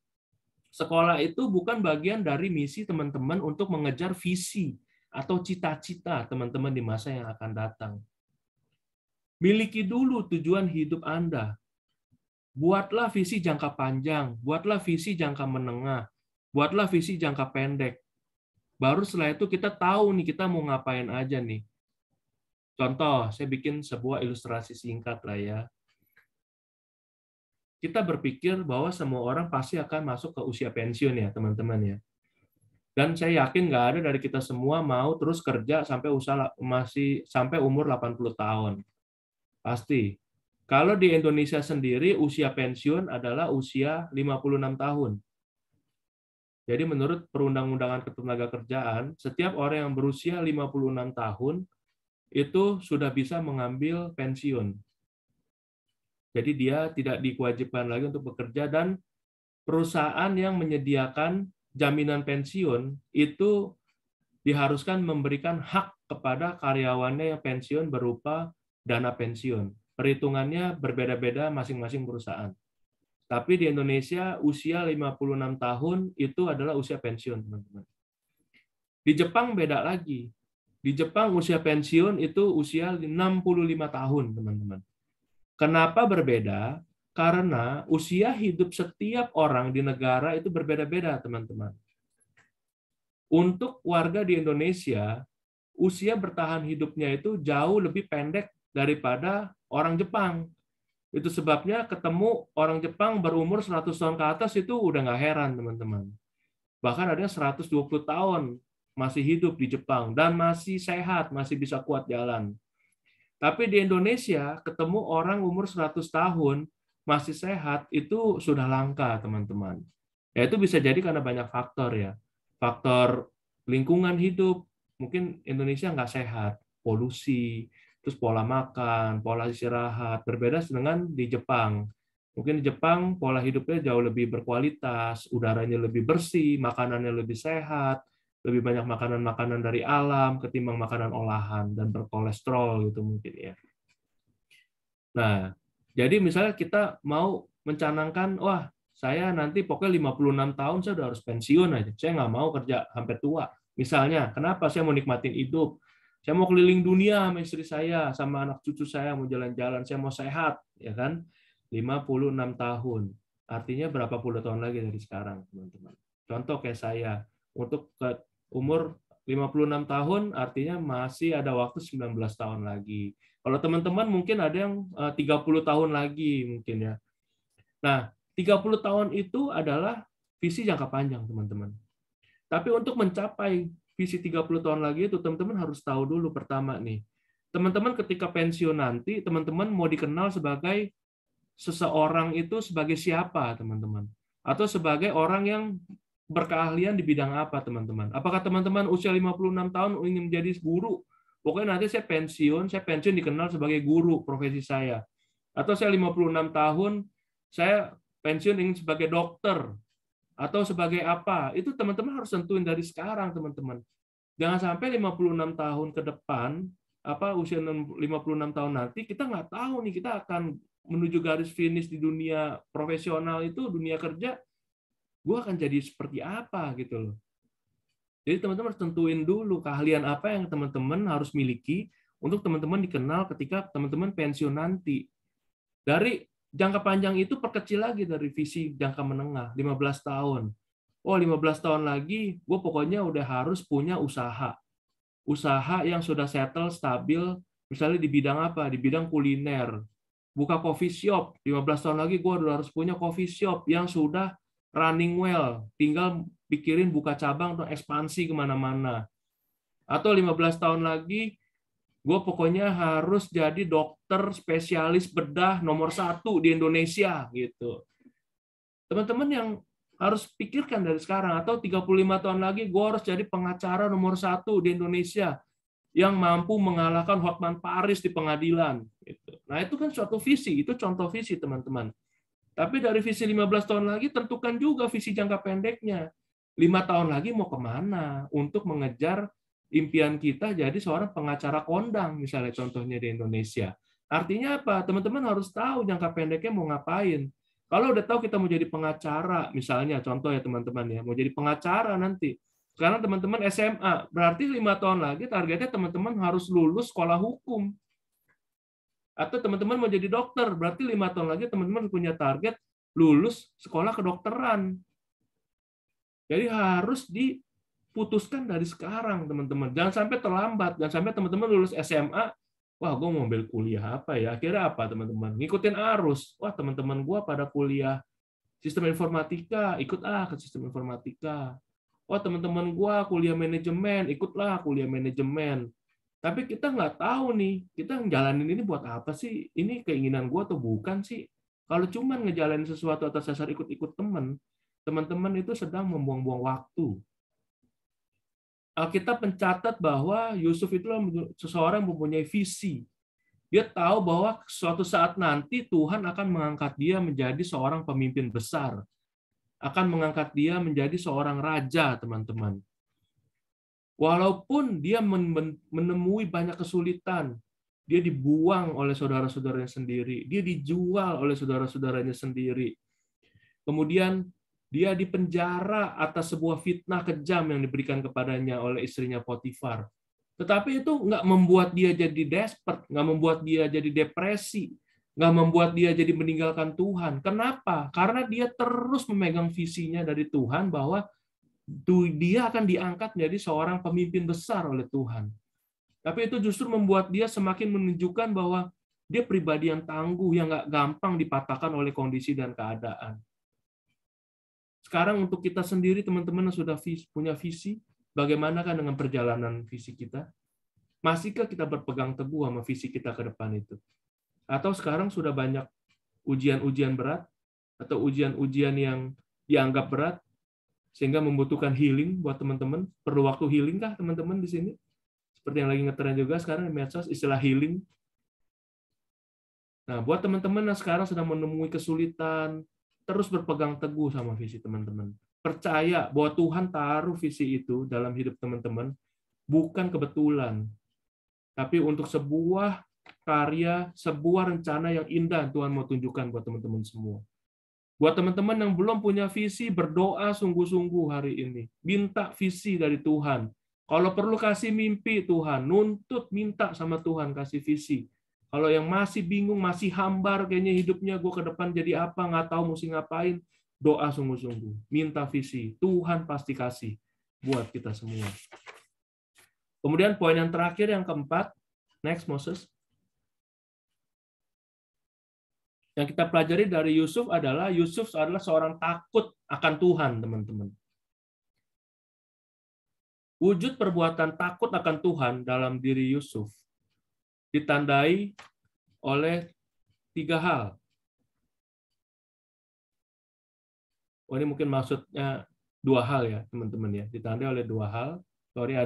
Sekolah itu bukan bagian dari misi teman-teman untuk mengejar visi atau cita-cita teman-teman di masa yang akan datang. Miliki dulu tujuan hidup Anda. Buatlah visi jangka panjang, buatlah visi jangka menengah, buatlah visi jangka pendek. Baru setelah itu kita tahu nih kita mau ngapain aja nih. Contoh, saya bikin sebuah ilustrasi singkat lah ya. Kita berpikir bahwa semua orang pasti akan masuk ke usia pensiun ya, teman-teman ya. Dan saya yakin nggak ada dari kita semua mau terus kerja sampai sampai umur 80 tahun. Pasti. Kalau di Indonesia sendiri usia pensiun adalah usia 56 tahun. Jadi menurut Perundang-undangan Ketenagakerjaan, setiap orang yang berusia 56 tahun itu sudah bisa mengambil pensiun. Jadi dia tidak diwajibkan lagi untuk bekerja dan perusahaan yang menyediakan jaminan pensiun itu diharuskan memberikan hak kepada karyawannya yang pensiun berupa dana pensiun. Perhitungannya berbeda-beda masing-masing perusahaan. Tapi di Indonesia usia 56 tahun itu adalah usia pensiun, teman-teman. Di Jepang beda lagi. Di Jepang usia pensiun itu usia 65 tahun, teman-teman. Kenapa berbeda? Karena usia hidup setiap orang di negara itu berbeda-beda, teman-teman. Untuk warga di Indonesia, usia bertahan hidupnya itu jauh lebih pendek daripada orang Jepang. Itu sebabnya ketemu orang Jepang berumur 100 tahun ke atas itu udah nggak heran, teman-teman. Bahkan ada 120 tahun masih hidup di Jepang dan masih sehat, masih bisa kuat jalan. Tapi di Indonesia ketemu orang umur 100 tahun masih sehat itu sudah langka, teman-teman. Ya itu bisa jadi karena banyak faktor ya. Faktor lingkungan hidup, mungkin Indonesia nggak sehat, polusi, terus pola makan, pola istirahat, berbeda dengan di Jepang. Mungkin di Jepang pola hidupnya jauh lebih berkualitas, udaranya lebih bersih, makanannya lebih sehat, lebih banyak makanan-makanan dari alam ketimbang makanan olahan dan berkolesterol gitu mungkin ya. Nah, jadi misalnya kita mau mencanangkan, wah saya nanti pokoknya 56 tahun saya udah harus pensiun aja, saya nggak mau kerja sampai tua. Misalnya, kenapa saya mau nikmatin hidup? Saya mau keliling dunia sama istri saya, sama anak cucu saya mau jalan-jalan, saya mau sehat, ya kan? 56 tahun. Artinya berapa puluh tahun lagi dari sekarang, teman-teman. Contoh kayak saya, untuk ke umur 56 tahun artinya masih ada waktu 19 tahun lagi. Kalau teman-teman mungkin ada yang 30 tahun lagi mungkin ya. Nah, 30 tahun itu adalah visi jangka panjang, teman-teman. Tapi untuk mencapai visi 30 tahun lagi itu teman-teman harus tahu dulu pertama nih. Teman-teman ketika pensiun nanti, teman-teman mau dikenal sebagai seseorang itu sebagai siapa, teman-teman? Atau sebagai orang yang berkeahlian di bidang apa, teman-teman? Apakah teman-teman usia 56 tahun ingin menjadi guru? Pokoknya nanti saya pensiun dikenal sebagai guru profesi saya. Atau saya 56 tahun, saya pensiun ingin sebagai dokter. Atau sebagai apa? Itu teman-teman harus tentuin dari sekarang, teman-teman. Jangan sampai 56 tahun ke depan, usia 56 tahun nanti, kita nggak tahu nih, kita akan menuju garis finish di dunia profesional itu, dunia kerja, gue akan jadi seperti apa gitu loh. Jadi teman-teman harus tentuin dulu keahlian apa yang teman-teman harus miliki untuk teman-teman dikenal ketika teman-teman pensiun nanti. Dari jangka panjang itu perkecil lagi dari visi jangka menengah, 15 tahun. Oh, 15 tahun lagi, gue pokoknya udah harus punya usaha. Usaha yang sudah settle, stabil, misalnya di bidang apa? Di bidang kuliner. Buka coffee shop, 15 tahun lagi gue udah harus punya coffee shop yang sudah running well, tinggal pikirin buka cabang atau ekspansi kemana-mana. Atau 15 tahun lagi, gue pokoknya harus jadi dokter spesialis bedah nomor 1 di Indonesia gitu. Teman-teman yang harus pikirkan dari sekarang, atau 35 tahun lagi gue harus jadi pengacara nomor 1 di Indonesia yang mampu mengalahkan Hotman Paris di pengadilan. Gitu. Nah itu kan suatu visi, itu contoh visi teman-teman. Tapi dari visi 15 tahun lagi tentukan juga visi jangka pendeknya. 5 tahun lagi mau kemana untuk mengejar impian kita jadi seorang pengacara kondang, misalnya contohnya di Indonesia. Artinya apa? Teman-teman harus tahu jangka pendeknya mau ngapain. Kalau udah tahu kita mau jadi pengacara, misalnya contoh ya teman-teman ya, mau jadi pengacara nanti. Sekarang teman-teman SMA, berarti 5 tahun lagi targetnya teman-teman harus lulus sekolah hukum. Atau teman-teman mau jadi dokter, berarti 5 tahun lagi teman-teman punya target lulus sekolah kedokteran. Jadi harus diputuskan dari sekarang, teman-teman. Jangan sampai terlambat, jangan sampai teman-teman lulus SMA, wah gue mau ambil kuliah apa ya? Akhirnya apa teman-teman? Ngikutin arus. Wah teman-teman gue pada kuliah sistem informatika, ikut ke sistem informatika. Wah teman-teman gue kuliah manajemen, ikutlah kuliah manajemen. Tapi kita nggak tahu nih, kita ngejalanin ini buat apa sih? Ini keinginan gue atau bukan sih? Kalau cuma ngejalanin sesuatu atas dasar ikut-ikut teman-teman itu sedang membuang-buang waktu. Alkitab mencatat bahwa Yusuf itu seseorang yang mempunyai visi. Dia tahu bahwa suatu saat nanti Tuhan akan mengangkat dia menjadi seorang pemimpin besar. Akan mengangkat dia menjadi seorang raja, teman-teman. Walaupun dia menemui banyak kesulitan, dia dibuang oleh saudara-saudaranya sendiri, dia dijual oleh saudara-saudaranya sendiri. Kemudian dia dipenjara atas sebuah fitnah kejam yang diberikan kepadanya oleh istrinya Potifar. Tetapi itu nggak membuat dia jadi desperate, nggak membuat dia jadi depresi, nggak membuat dia jadi meninggalkan Tuhan. Kenapa? Karena dia terus memegang visinya dari Tuhan bahwa dia akan diangkat menjadi seorang pemimpin besar oleh Tuhan. Tapi itu justru membuat dia semakin menunjukkan bahwa dia pribadi yang tangguh, yang nggak gampang dipatahkan oleh kondisi dan keadaan. Sekarang untuk kita sendiri, teman-teman yang sudah punya visi, bagaimana kan dengan perjalanan visi kita? Masihkah kita berpegang teguh sama visi kita ke depan itu? Atau sekarang sudah banyak ujian-ujian berat, atau ujian-ujian yang dianggap berat, sehingga membutuhkan healing buat teman-teman. Perlu waktu healing kah teman-teman di sini? Seperti yang lagi ngetren juga sekarang di medsos, istilah healing. Nah, buat teman-teman yang sekarang sedang menemui kesulitan, terus berpegang teguh sama visi teman-teman. Percaya bahwa Tuhan taruh visi itu dalam hidup teman-teman, bukan kebetulan. Tapi untuk sebuah karya, sebuah rencana yang indah Tuhan mau tunjukkan buat teman-teman semua. Buat teman-teman yang belum punya visi, berdoa sungguh-sungguh hari ini. Minta visi dari Tuhan. Kalau perlu kasih mimpi Tuhan, nuntut minta sama Tuhan kasih visi. Kalau yang masih bingung, masih hambar kayaknya hidupnya, gue ke depan jadi apa, nggak tahu mesti ngapain, doa sungguh-sungguh. Minta visi. Tuhan pasti kasih buat kita semua. Kemudian poin yang terakhir, yang keempat. Next, Moses. Yang kita pelajari dari Yusuf adalah seorang takut akan Tuhan, teman-teman. Wujud perbuatan takut akan Tuhan dalam diri Yusuf ditandai oleh 3 hal. Oh, ini mungkin maksudnya 2 hal ya, teman-teman ya. Ditandai oleh 2 hal. Sorry,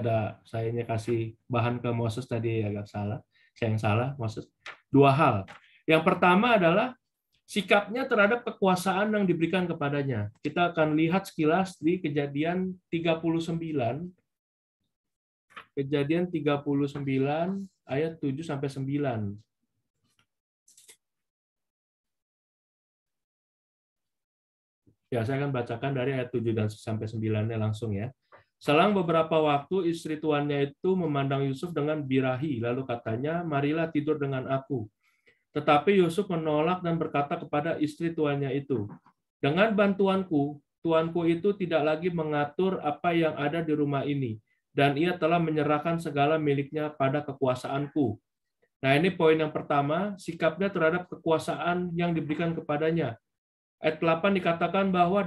sayanya kasih bahan ke Moses tadi agak salah. Saya yang salah, Moses. 2 hal. Yang pertama adalah sikapnya terhadap kekuasaan yang diberikan kepadanya. Kita akan lihat sekilas di Kejadian 39. Kejadian 39 ayat 7-9. Ya, saya akan bacakan dari ayat 7-9-nya langsung ya. Selang beberapa waktu istri tuannya itu memandang Yusuf dengan birahi, lalu katanya, "Marilah tidur dengan aku." Tetapi Yusuf menolak dan berkata kepada istri tuannya itu, "Dengan bantuanku, tuanku itu tidak lagi mengatur apa yang ada di rumah ini, dan ia telah menyerahkan segala miliknya pada kekuasaanku." Nah, ini poin yang pertama, sikapnya terhadap kekuasaan yang diberikan kepadanya. Ayat 8 dikatakan bahwa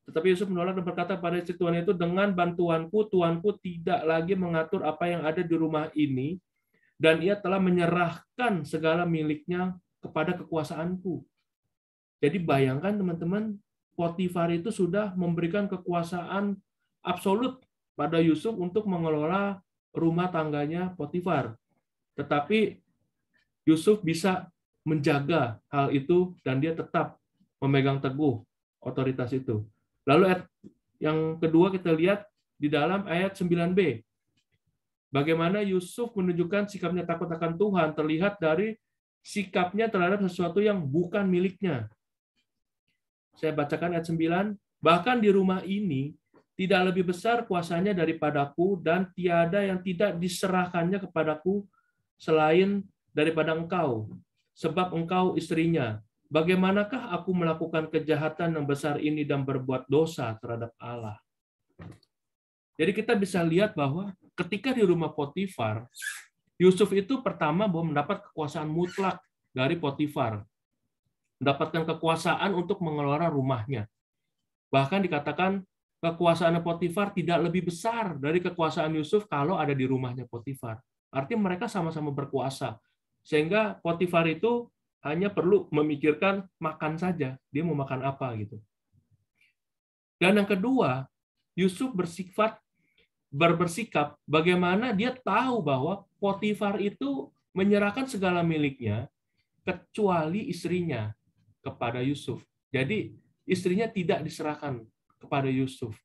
tetapi Yusuf menolak dan berkata pada istri Tuhan itu, dengan bantuanku, tuanku tidak lagi mengatur apa yang ada di rumah ini, dan ia telah menyerahkan segala miliknya kepada kekuasaanku. Jadi bayangkan teman-teman, Potifar itu sudah memberikan kekuasaan absolut pada Yusuf untuk mengelola rumah tangganya Potifar. Tetapi Yusuf bisa menjaga hal itu dan dia tetap memegang teguh otoritas itu. Lalu ayat yang kedua kita lihat di dalam ayat 9b. Bagaimana Yusuf menunjukkan sikapnya takut akan Tuhan terlihat dari sikapnya terhadap sesuatu yang bukan miliknya. Saya bacakan ayat 9. Bahkan di rumah ini tidak lebih besar kuasanya daripadaku, dan tiada yang tidak diserahkannya kepadaku selain daripada engkau, sebab engkau istrinya. Bagaimanakah aku melakukan kejahatan yang besar ini dan berbuat dosa terhadap Allah? Jadi kita bisa lihat bahwa ketika di rumah Potifar, Yusuf itu pertama bahwa mendapat kekuasaan mutlak dari Potifar. Mendapatkan kekuasaan untuk mengelola rumahnya. Bahkan dikatakan kekuasaan Potifar tidak lebih besar dari kekuasaan Yusuf kalau ada di rumahnya Potifar. Artinya mereka sama-sama berkuasa. Sehingga Potifar itu hanya perlu memikirkan makan saja, dia mau makan apa gitu. Dan yang kedua, Yusuf bersikap bagaimana dia tahu bahwa Potifar itu menyerahkan segala miliknya kecuali istrinya kepada Yusuf. Jadi istrinya tidak diserahkan kepada Yusuf.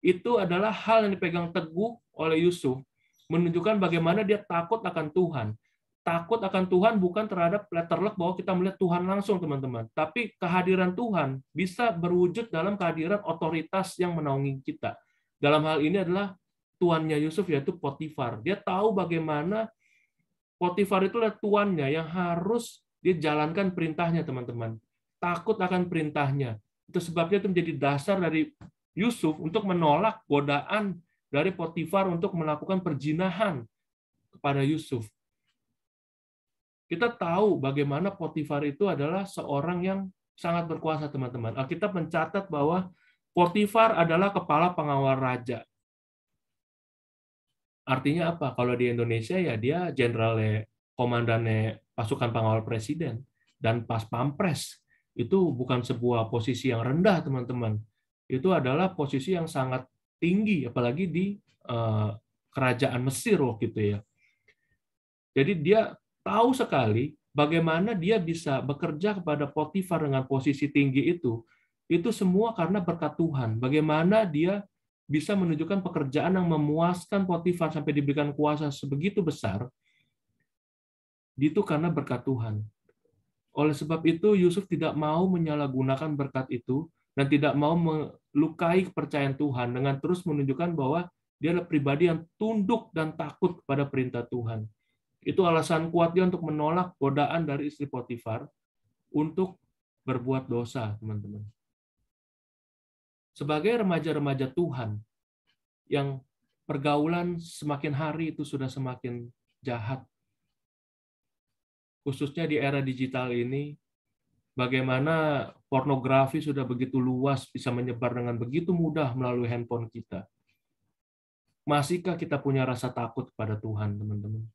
Itu adalah hal yang dipegang teguh oleh Yusuf, menunjukkan bagaimana dia takut akan Tuhan. Takut akan Tuhan bukan terhadap letterlek bahwa kita melihat Tuhan langsung, teman-teman. Tapi kehadiran Tuhan bisa berwujud dalam kehadiran otoritas yang menaungi kita. Dalam hal ini adalah tuannya Yusuf, yaitu Potifar. Dia tahu bagaimana Potifar itu adalah tuannya yang harus dia jalankan perintahnya, teman-teman. Takut akan perintahnya. Itu sebabnya itu menjadi dasar dari Yusuf untuk menolak godaan dari Potifar untuk melakukan perzinahan kepada Yusuf. Kita tahu bagaimana Potifar itu adalah seorang yang sangat berkuasa, teman-teman. Alkitab mencatat bahwa Potifar adalah kepala pengawal raja. Artinya apa? Kalau di Indonesia ya dia jenderalnya, komandannya pasukan pengawal presiden dan pas pampres. Itu bukan sebuah posisi yang rendah, teman-teman. Itu adalah posisi yang sangat tinggi, apalagi di kerajaan Mesir waktu itu ya. Jadi dia tahu sekali bagaimana dia bisa bekerja kepada Potifar dengan posisi tinggi itu semua karena berkat Tuhan. Bagaimana dia bisa menunjukkan pekerjaan yang memuaskan Potifar sampai diberikan kuasa sebegitu besar, itu karena berkat Tuhan. Oleh sebab itu, Yusuf tidak mau menyalahgunakan berkat itu dan tidak mau melukai kepercayaan Tuhan dengan terus menunjukkan bahwa dia adalah pribadi yang tunduk dan takut kepada perintah Tuhan. Itu alasan kuat dia untuk menolak godaan dari istri Potifar untuk berbuat dosa, teman-teman. Sebagai remaja-remaja Tuhan yang pergaulan semakin hari itu sudah semakin jahat, khususnya di era digital ini, bagaimana pornografi sudah begitu luas, bisa menyebar dengan begitu mudah melalui handphone kita. Masihkah kita punya rasa takut kepada Tuhan, teman-teman?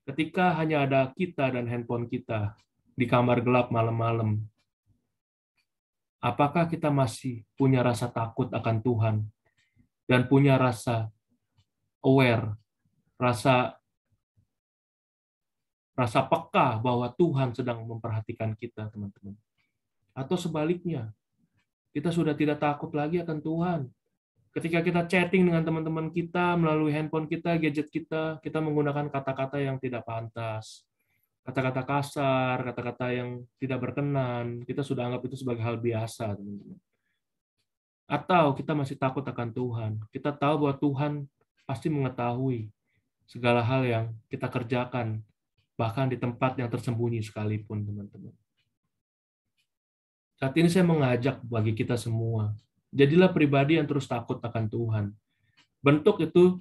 Ketika hanya ada kita dan handphone kita di kamar gelap malam-malam, apakah kita masih punya rasa takut akan Tuhan dan punya rasa aware, rasa peka bahwa Tuhan sedang memperhatikan kita, teman-teman? Atau sebaliknya, kita sudah tidak takut lagi akan Tuhan. Ketika kita chatting dengan teman-teman kita melalui handphone kita, gadget kita menggunakan kata-kata yang tidak pantas, kata-kata kasar, kata-kata yang tidak berkenan, kita sudah anggap itu sebagai hal biasa, teman-teman. Atau kita masih takut akan Tuhan. Kita tahu bahwa Tuhan pasti mengetahui segala hal yang kita kerjakan, bahkan di tempat yang tersembunyi sekalipun, teman-teman. Saat ini saya mengajak bagi kita semua, jadilah pribadi yang terus takut akan Tuhan. Bentuk itu,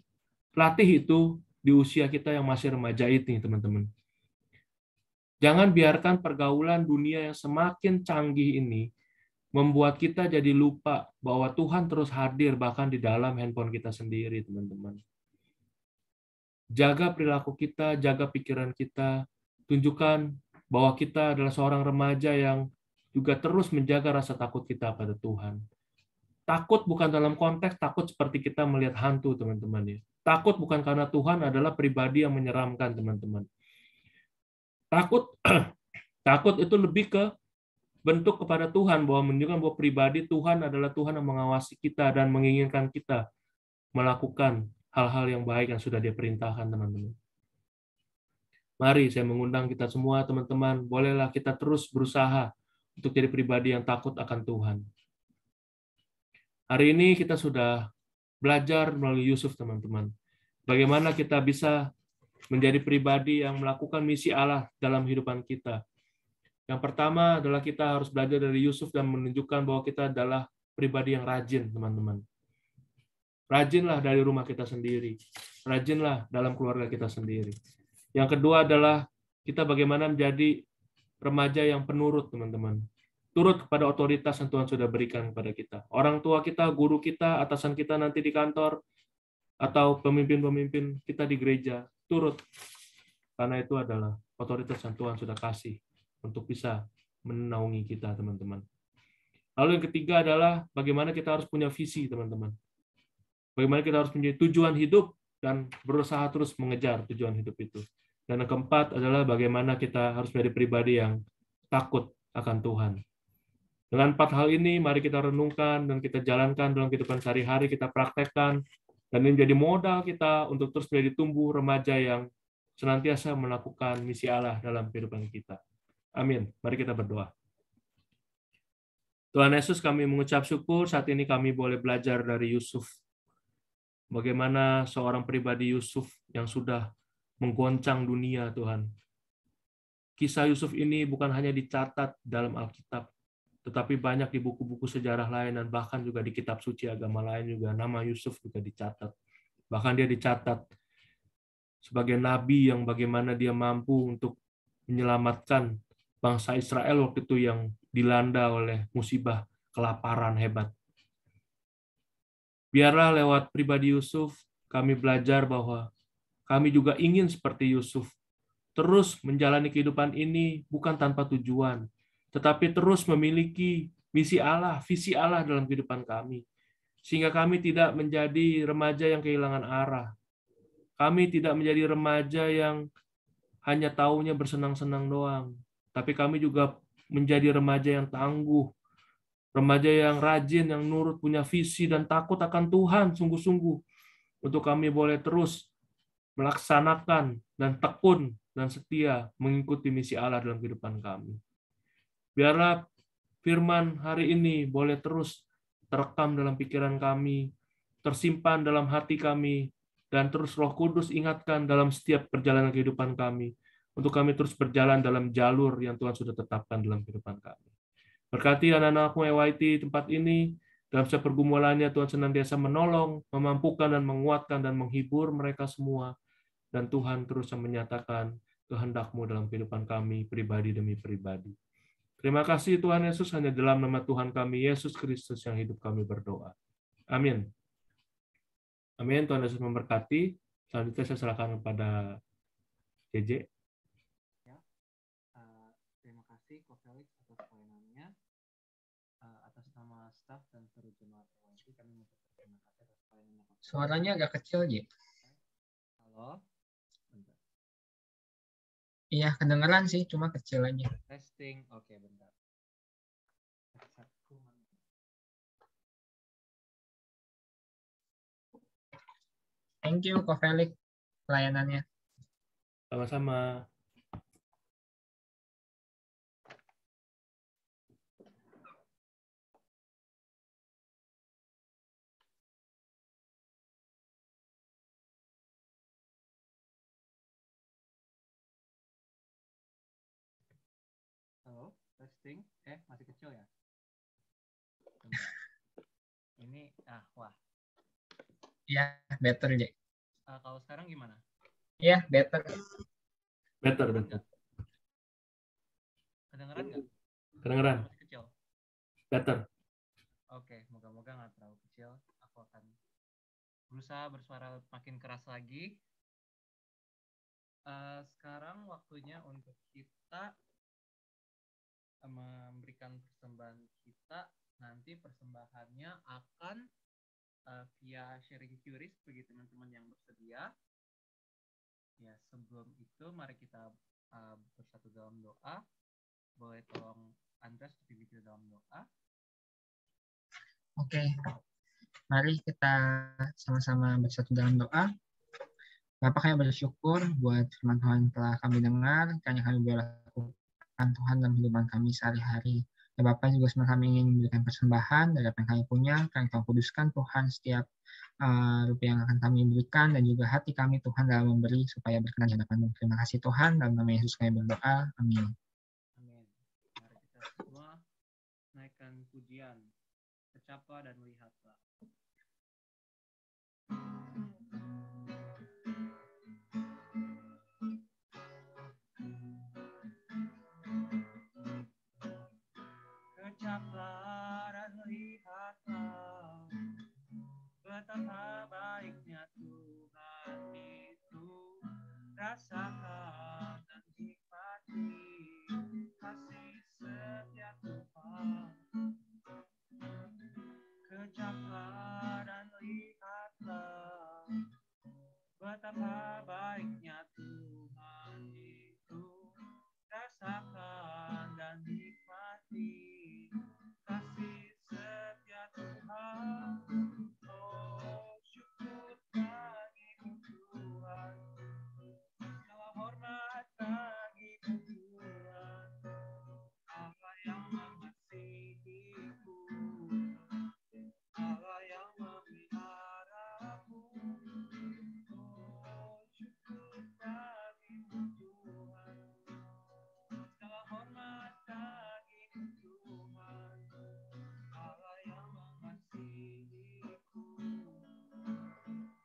latih itu di usia kita yang masih remaja ini, teman-teman. Jangan biarkan pergaulan dunia yang semakin canggih ini membuat kita jadi lupa bahwa Tuhan terus hadir bahkan di dalam handphone kita sendiri, teman-teman. Jaga perilaku kita, jaga pikiran kita, tunjukkan bahwa kita adalah seorang remaja yang juga terus menjaga rasa takut kita pada Tuhan. Takut bukan dalam konteks takut seperti kita melihat hantu, teman-teman. Ya. Takut bukan karena Tuhan adalah pribadi yang menyeramkan, teman-teman. Takut takut itu lebih ke bentuk kepada Tuhan, bahwa menunjukkan bahwa pribadi Tuhan adalah Tuhan yang mengawasi kita dan menginginkan kita melakukan hal-hal yang baik yang sudah Dia perintahkan, teman-teman. Mari saya mengundang kita semua, teman-teman, bolehlah kita terus berusaha untuk jadi pribadi yang takut akan Tuhan. Hari ini kita sudah belajar melalui Yusuf, teman-teman. Bagaimana kita bisa menjadi pribadi yang melakukan misi Allah dalam kehidupan kita. Yang pertama adalah kita harus belajar dari Yusuf dan menunjukkan bahwa kita adalah pribadi yang rajin, teman-teman. Rajinlah dari rumah kita sendiri. Rajinlah dalam keluarga kita sendiri. Yang kedua adalah kita bagaimana menjadi remaja yang penurut, teman-teman. Turut kepada otoritas yang Tuhan sudah berikan kepada kita. Orang tua kita, guru kita, atasan kita nanti di kantor, atau pemimpin-pemimpin kita di gereja, turut. Karena itu adalah otoritas yang Tuhan sudah kasih untuk bisa menaungi kita, teman-teman. Lalu yang ketiga adalah bagaimana kita harus punya visi, teman-teman. Bagaimana kita harus punya tujuan hidup dan berusaha terus mengejar tujuan hidup itu. Dan yang keempat adalah bagaimana kita harus menjadi pribadi yang takut akan Tuhan. Dengan 4 hal ini, mari kita renungkan dan kita jalankan dalam kehidupan sehari-hari, kita praktekkan, dan ini menjadi modal kita untuk terus menjadi tumbuh remaja yang senantiasa melakukan misi Allah dalam kehidupan kita. Amin. Mari kita berdoa. Tuhan Yesus, kami mengucap syukur saat ini kami boleh belajar dari Yusuf. Bagaimana seorang pribadi Yusuf yang sudah menggoncang dunia, Tuhan. Kisah Yusuf ini bukan hanya dicatat dalam Alkitab, tetapi banyak di buku-buku sejarah lain dan bahkan juga di kitab suci agama lain juga nama Yusuf juga dicatat. Bahkan dia dicatat sebagai nabi yang bagaimana dia mampu untuk menyelamatkan bangsa Israel waktu itu yang dilanda oleh musibah kelaparan hebat. Biarlah lewat pribadi Yusuf, kami belajar bahwa kami juga ingin seperti Yusuf, terus menjalani kehidupan ini bukan tanpa tujuan, tetapi terus memiliki misi Allah, visi Allah dalam kehidupan kami. Sehingga kami tidak menjadi remaja yang kehilangan arah. Kami tidak menjadi remaja yang hanya taunya bersenang-senang doang. Tapi kami juga menjadi remaja yang tangguh. Remaja yang rajin, yang nurut, punya visi, dan takut akan Tuhan sungguh-sungguh. Untuk kami boleh terus melaksanakan dan tekun dan setia mengikuti misi Allah dalam kehidupan kami. Biarlah firman hari ini boleh terus terekam dalam pikiran kami, tersimpan dalam hati kami, dan terus Roh Kudus ingatkan dalam setiap perjalanan kehidupan kami, untuk kami terus berjalan dalam jalur yang Tuhan sudah tetapkan dalam kehidupan kami. Berkati anak-anakmu EYT tempat ini, dalam setiap pergumulannya Tuhan senantiasa menolong, memampukan dan menguatkan dan menghibur mereka semua, dan Tuhan terus menyatakan kehendak-Mu dalam kehidupan kami, pribadi demi pribadi. Terima kasih Tuhan Yesus, hanya dalam nama Tuhan kami, Yesus Kristus yang hidup kami berdoa. Amin. Amin. Tuhan Yesus memberkati. Selanjutnya saya serahkan kepada JJ. Ya, terima kasih Ko Felix atas pelayanannya. Atas nama staf dan seluruh jemaat EYT, kami mengucapkan terima kasih atas pelayanannya. Suaranya agak kecil, J. Halo. Bentar. Iya, kedengeran sih, cuma kecil aja. Testing. Oke, bentar. Thank you, Ko Felix, pelayanannya. Sama-sama. Halo, testing. Masih kecil ya? Bentar. Ini, wah. Iya, better, J. Kalau sekarang gimana? Iya, better. Better. Kedengeran nggak? Kedengeran. Masih kecil. Better. Oke, moga-moga nggak terlalu kecil. Aku akan berusaha bersuara makin keras lagi. Sekarang waktunya untuk kita memberikan persembahan kita. Nanti persembahannya akan via sharing QRIS bagi teman-teman yang bersedia. Ya, sebelum itu mari kita bersatu dalam doa. Boleh tolong Andres dipimpin kita dalam doa. Oke, mari kita sama-sama bersatu dalam doa. Bapak, kami bersyukur buat firman Tuhan telah kami dengar, kiranya kami boleh lakukan Tuhan dalam kehidupan kami sehari-hari. Ya Bapak, juga sebenarnya kami ingin memberikan persembahan dari apa yang kami punya, kami Tuhan kuduskan Tuhan setiap rupiah yang akan kami berikan, dan juga hati kami Tuhan dalam memberi supaya berkenan di hadapan-Mu. Terima kasih Tuhan, dalam nama Yesus kami berdoa, amin. Amin. Mari kita semua naikkan pujian, bercapa dan melihatlah. Kecaplah dan lihatlah betapa baiknya Tuhan itu. Rasakan dan nikmati kasih setia Tuhan. Kecaplah dan lihatlah betapa baiknya Tuhan itu. Rasakan dan nikmati kasih setia Tuhan. Oh, syukur bagimu Tuhan, segala hormat bagimu Tuhan, Allah yang mengasihiku, Allah yang memeliharaku. Oh, syukur bagimu Tuhan, segala hormat bagimu Tuhan, Allah yang mengasihiku,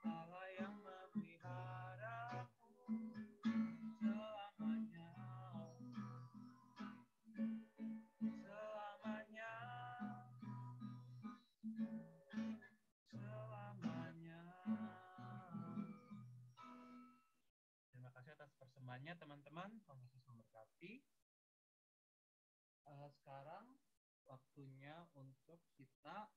Allah yang memeliharaku selamanya, selamanya, selamanya. Terima kasih atas persembahannya teman-teman. Tuhan Yesus memberkati. Sekarang waktunya untuk kita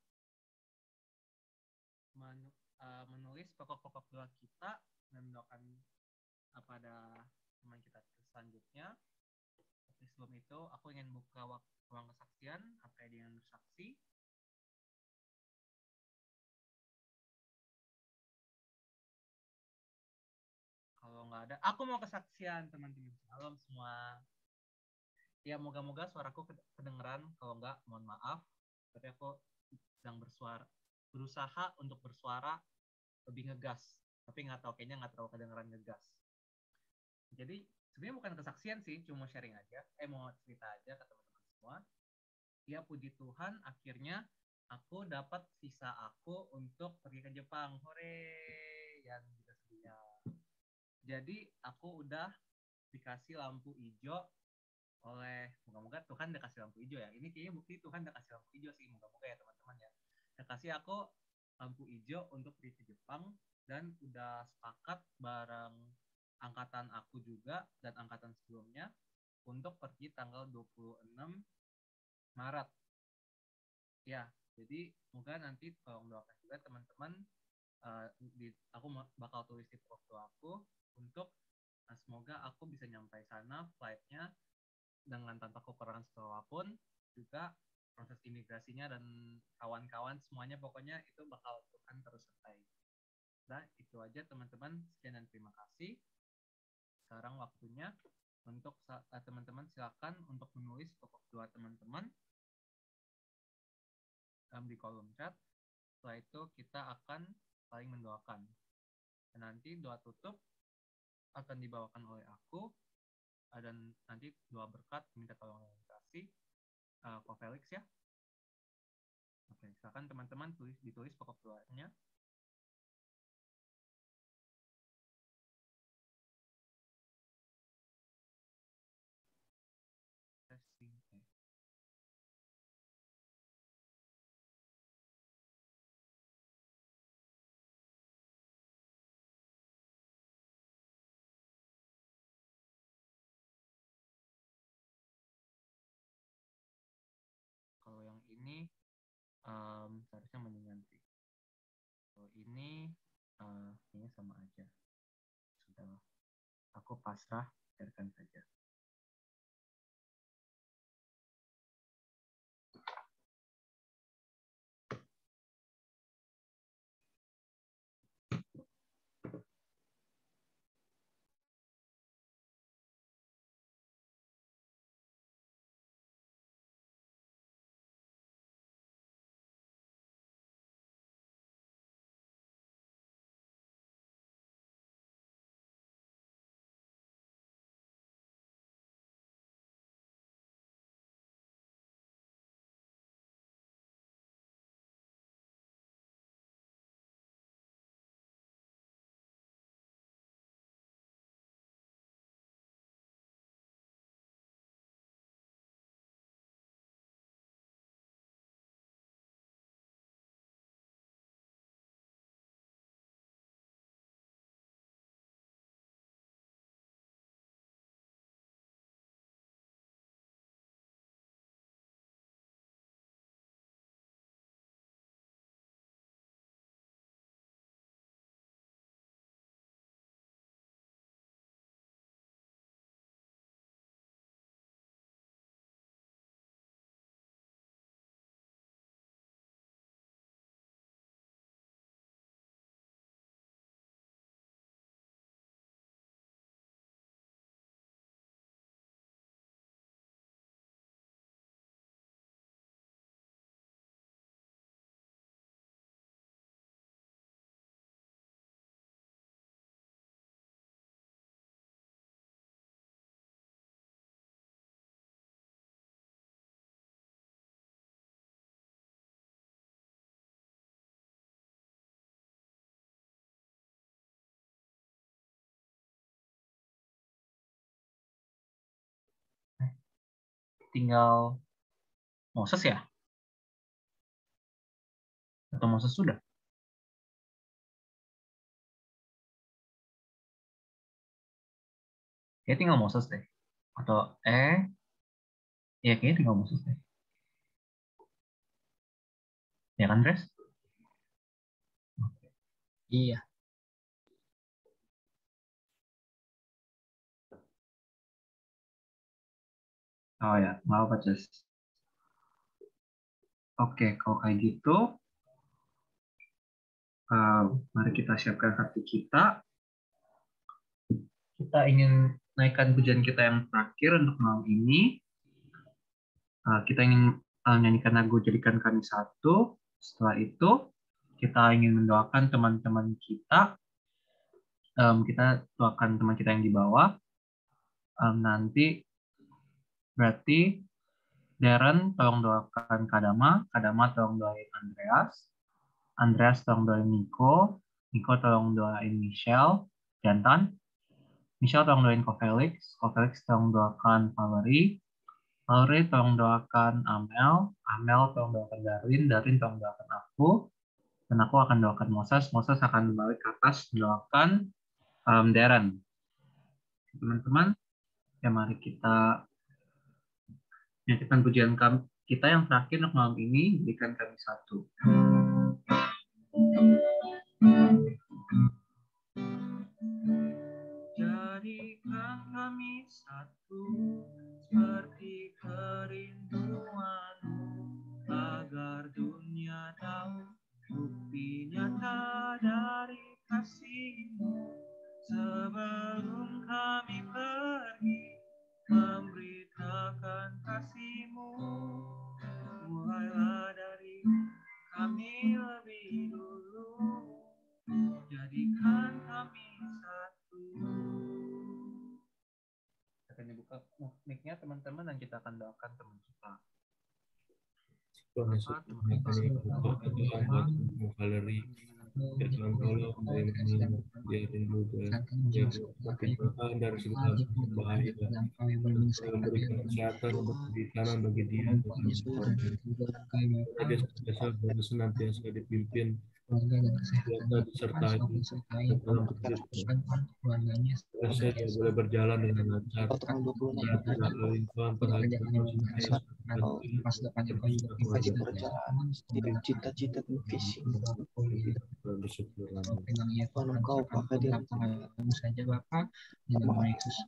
menulis pokok-pokok doa kita dan mendoakan pada teman kita selanjutnya. Tapi sebelum itu, aku ingin buka ruang kesaksian. Apa yang ingin bersaksi? Kalau nggak ada, aku mau kesaksian teman-teman. Salam semua. Ya, moga-moga suaraku kedengeran. Kalau nggak, mohon maaf. Tapi aku sedang berusaha untuk bersuara lebih ngegas. Tapi nggak tahu, kayaknya nggak terlalu kedengeran ngegas. Jadi sebenarnya bukan kesaksian sih, cuma sharing aja. Mau cerita aja ke teman-teman semua. Ya, puji Tuhan, akhirnya aku dapat visa aku untuk pergi ke Jepang. Hore! Yang juga sedihnya. Jadi aku udah dikasih lampu hijau oleh, moga-moga Tuhan udah kasih lampu hijau ya. Ini kayaknya bukti Tuhan udah kasih lampu hijau sih, moga-moga ya teman-teman ya. Udah kasih aku lampu hijau untuk pergi ke Jepang, dan udah sepakat bareng angkatan aku juga dan angkatan sebelumnya untuk pergi tanggal 26 Maret. Ya, jadi semoga nanti tolong doakan juga teman-teman. Aku bakal tulis di profil aku untuk semoga aku bisa nyampe sana flightnya dengan tanpa kekurangan apapun, juga proses imigrasinya dan kawan-kawan semuanya, pokoknya itu bakal Tuhan terus sertai. Nah, itu aja teman-teman. Sekian dan terima kasih. Sekarang waktunya untuk teman-teman silakan untuk menulis pokok doa teman-teman di kolom chat. Setelah itu kita akan saling mendoakan. Dan nanti doa tutup akan dibawakan oleh aku, dan nanti doa berkat minta tolong kasih Ko Felix ya. Oke, silakan teman-teman ditulis pokok doanya. Testing. ini seharusnya mendingan sih. Kalau ini kayaknya sama aja. Sudah, aku pasrah, biarkan saja. Tinggal Moses ya? Atau Moses sudah? Kayaknya tinggal Moses deh. Atau ya kayaknya tinggal Moses deh. Ya kan, Dres? Iya. Oh ya, nggak apa, Ces. Oke, kalau kayak gitu, mari kita siapkan hati kita. Kita ingin naikkan pujian kita yang terakhir untuk malam ini. Kita ingin menyanyikan lagu Jadikan Kami Satu. Setelah itu, kita ingin mendoakan teman-teman kita. Kita doakan teman kita yang di bawah. Nanti berarti Darren tolong doakan Kadama tolong doain Andreas tolong doain Nico tolong doain Michelle, Jantan, Michelle tolong doain Ko Felix tolong doakan Valerie tolong doakan Amel tolong doakan Darwin tolong doakan aku, dan aku akan doakan Moses akan balik ke atas mendoakan Darren. Teman-teman, ya mari kita menyanyikan pujian kita yang terakhir untuk malam ini, Jadikan Kami Satu. Jadikan kami satu seperti kerinduanmu, agar dunia tahu bukti nyata dari kasihmu. Sebelum kami pergi memberitakan kasihmu, mulailah dari kami lebih dulu. Jadikan kami satu. Kita akan dibuka mic-nya teman-teman, dan kita akan doakan teman kita. Valerie, ya Tuhan tolong biarin juga ya pertimbangan dari segala bahaya memberikan kesehatan di sana bagi dia dia senantiasa dipimpin disertai dalam keluarganya saya dia boleh berjalan dengan lancar pas depannya cita-cita dan visi engkau pakai dia saja Bapak dalam nama Yesus.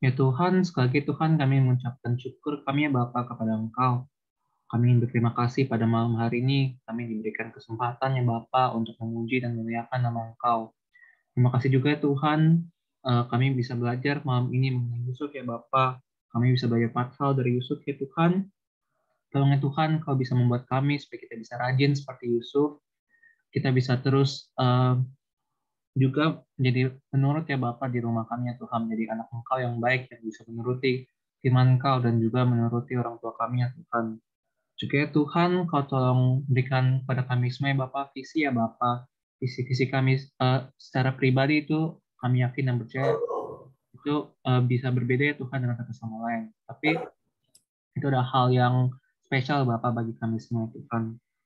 Ya Tuhan, sekali lagi Tuhan kami mengucapkan syukur kami ya Bapa kepada Engkau. Kami ingin berterima kasih pada malam hari ini kami diberikan kesempatan ya Bapa untuk memuji dan memuliakan nama Engkau. Terima kasih juga ya Tuhan, kami bisa belajar malam ini mengenai Yusuf ya Bapa. Kami bisa belajar 4 hal dari Yusuf ya Tuhan. Tolong ya Tuhan, Kau bisa membuat kami supaya kita bisa rajin seperti Yusuf. Kita bisa terus juga menjadi penurut ya Bapa di rumah kami ya Tuhan, menjadi anak Engkau yang baik yang bisa menuruti firman Engkau dan juga menuruti orang tua kami ya Tuhan. Juga ya Tuhan, Kau tolong berikan kepada kami semua ya Bapa visi ya Bapa. Visi-visi kami secara pribadi itu kami yakin dan percaya itu bisa berbeda ya Tuhan dengan satu sama lain. Tapi itu adalah hal yang spesial Bapa bagi kami semua ya Tuhan.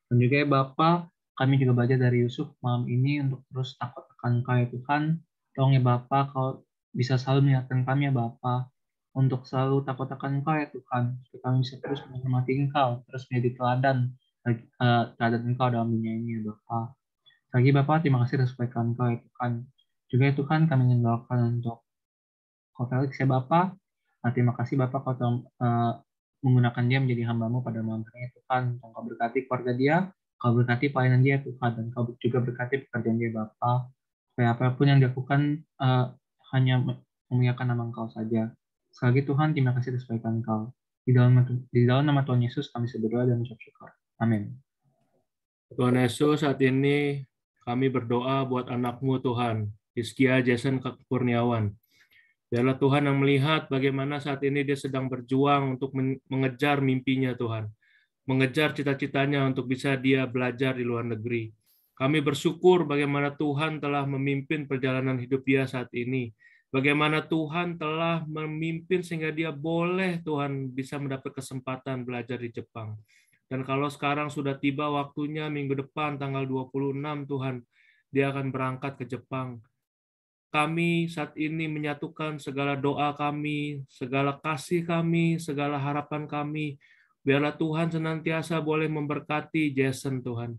Dan juga ya Bapa, kami juga belajar dari Yusuf malam ini untuk terus takut akan Engkau ya Tuhan. Tolong ya Bapa, Kau bisa selalu mengingatkan kami ya Bapa untuk selalu takut akan Engkau ya Tuhan. Supaya kami bisa terus menghormati Engkau, terus menjadi teladan Engkau dalam dunia ini ya Bapa. Lagi Bapa, terima kasih atas kebaikan Engkau ya Tuhan. Juga ya Tuhan, kami ingin doakan untuk Ko Felix ya Bapa. Terima kasih Bapa, Kau telah menggunakan dia menjadi hamba-Mu pada malam hari ya Tuhan. Kau berkati keluarga dia, Kau berkati pelayanan dia Tuhan, dan Kau juga berkati pekerjaan dia Bapa. Supaya apapun yang dilakukan hanya memuliakan nama Engkau saja. Sekali lagi Tuhan, terima kasih atas kebaikan Engkau. Di dalam nama Tuhan Yesus kami berdoa dan mengucap syukur. Amin. Tuhan Yesus, saat ini kami berdoa buat anak-Mu Tuhan, Hizkia Jason Kurniawan. Biarlah Tuhan yang melihat bagaimana saat ini dia sedang berjuang untuk mengejar mimpinya Tuhan. Mengejar cita-citanya untuk bisa dia belajar di luar negeri. Kami bersyukur bagaimana Tuhan telah memimpin perjalanan hidup dia saat ini. Bagaimana Tuhan telah memimpin sehingga dia boleh Tuhan bisa mendapat kesempatan belajar di Jepang. Dan kalau sekarang sudah tiba waktunya minggu depan tanggal 26 Tuhan, dia akan berangkat ke Jepang. Kami saat ini menyatukan segala doa kami, segala kasih kami, segala harapan kami. Biarlah Tuhan senantiasa boleh memberkati Jason Tuhan.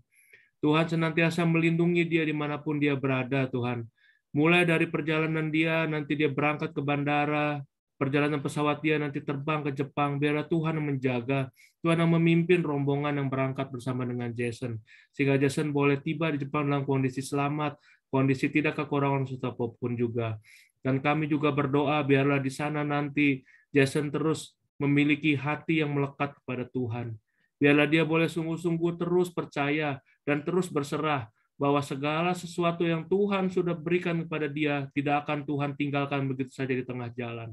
Tuhan senantiasa melindungi dia dimanapun dia berada Tuhan. Mulai dari perjalanan dia, nanti dia berangkat ke bandara, perjalanan pesawat dia nanti terbang ke Jepang, biarlah Tuhan yang menjaga, Tuhan yang memimpin rombongan yang berangkat bersama dengan Jason. Sehingga Jason boleh tiba di Jepang dalam kondisi selamat, kondisi tidak kekurangan sesuatu apapun juga. Dan kami juga berdoa, biarlah di sana nanti Jason terus memiliki hati yang melekat kepada Tuhan. Biarlah dia boleh sungguh-sungguh terus percaya dan terus berserah, bahwa segala sesuatu yang Tuhan sudah berikan kepada dia tidak akan Tuhan tinggalkan begitu saja di tengah jalan.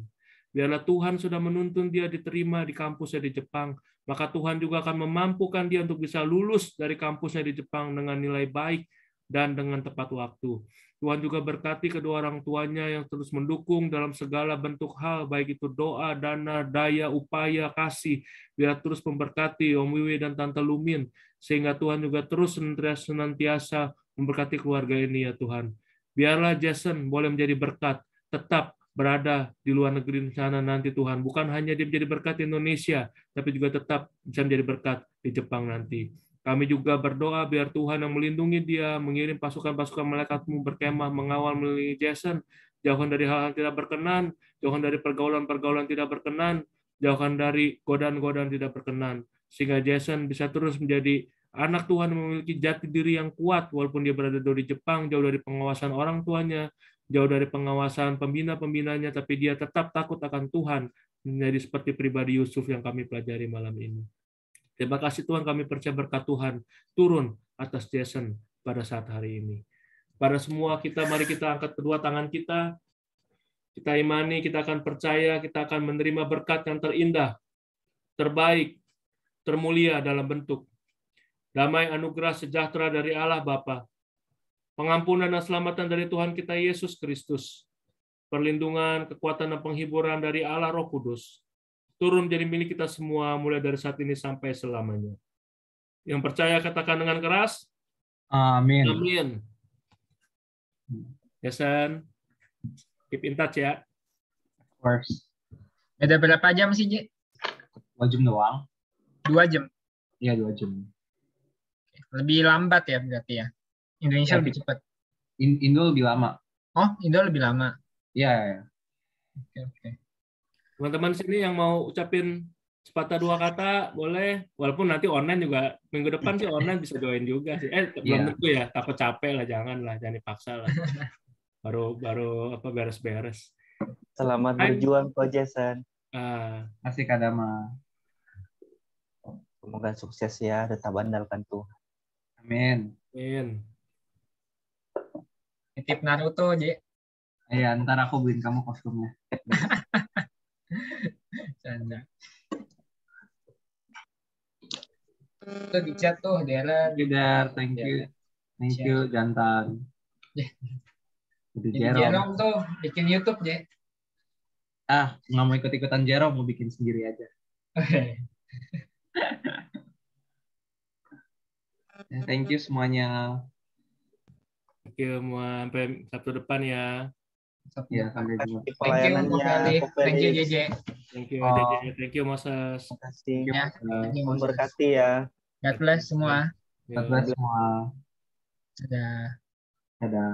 Biarlah Tuhan sudah menuntun dia diterima di kampusnya di Jepang, maka Tuhan juga akan memampukan dia untuk bisa lulus dari kampusnya di Jepang dengan nilai baik dan dengan tepat waktu. Tuhan juga berkati kedua orang tuanya yang terus mendukung dalam segala bentuk hal, baik itu doa, dana, daya, upaya, kasih. Biar terus memberkati Om Wiwi dan Tante Lumin, sehingga Tuhan juga terus senantiasa memberkati keluarga ini ya Tuhan. Biarlah Jason boleh menjadi berkat, tetap berada di luar negeri sana nanti Tuhan. Bukan hanya dia menjadi berkat di Indonesia, tapi juga tetap bisa menjadi berkat di Jepang nanti. Kami juga berdoa biar Tuhan yang melindungi dia, mengirim pasukan-pasukan malaikat-Mu berkemah, mengawal melindungi Jason, jauhkan dari hal-hal tidak berkenan, jauhkan dari pergaulan-pergaulan tidak berkenan, jauhkan dari godaan-godaan tidak berkenan, sehingga Jason bisa terus menjadi anak Tuhan yang memiliki jati diri yang kuat, walaupun dia berada di Jepang, jauh dari pengawasan orang tuanya, jauh dari pengawasan pembina-pembinanya, tapi dia tetap takut akan Tuhan, menjadi seperti pribadi Yusuf yang kami pelajari malam ini. Terima kasih Tuhan, kami percaya berkat Tuhan turun atas Jason pada saat hari ini. Pada semua kita, mari kita angkat kedua tangan kita imani, kita akan percaya, kita akan menerima berkat yang terindah, terbaik, termulia dalam bentuk damai, anugerah, sejahtera dari Allah Bapa, pengampunan dan selamatan dari Tuhan kita Yesus Kristus, perlindungan, kekuatan, dan penghiburan dari Allah Roh Kudus, turun menjadi milik kita semua mulai dari saat ini sampai selamanya. Yang percaya katakan dengan keras, Amin. amin. Yasan, keep in touch ya. Of course. Ada berapa jam sih, Ji? 2 jam doang. 2 jam. Iya, 2 jam. Lebih lambat ya berarti ya? Indonesia Ya, lebih cepat. Indo lebih lama. Oh, Indo lebih lama. Iya. Oke. Teman-teman sini yang mau ucapin sepatah dua kata boleh, walaupun nanti online juga minggu depan sih online bisa join juga sih. Belum tentu ya, takut capek lah, jangan dipaksa lah. baru apa beres-beres. Selamat berjuang Ko Jason. Asik Adama. Semoga sukses ya, tetap andalkan Tuhan. Amin. Amin. Titip Naruto, Ji. Iya, ntar aku beliin kamu kostumnya. Canda. Tuh di chat tuh, Dera. Thank you. Thank you, jantan. Jadi Jerome tuh bikin YouTube, Je. Nggak mau ikut-ikutan Jerome, mau bikin sendiri aja. Thank you semuanya. Thank you semua, sampai Sabtu depan ya. Ya, sampai jumpa. Thank you, JJ. Thank you, JJ. Thank you, Moses. Terima kasih. Ya, memberkati ya. God bless semua. God bless semua. Dadah. Dadah.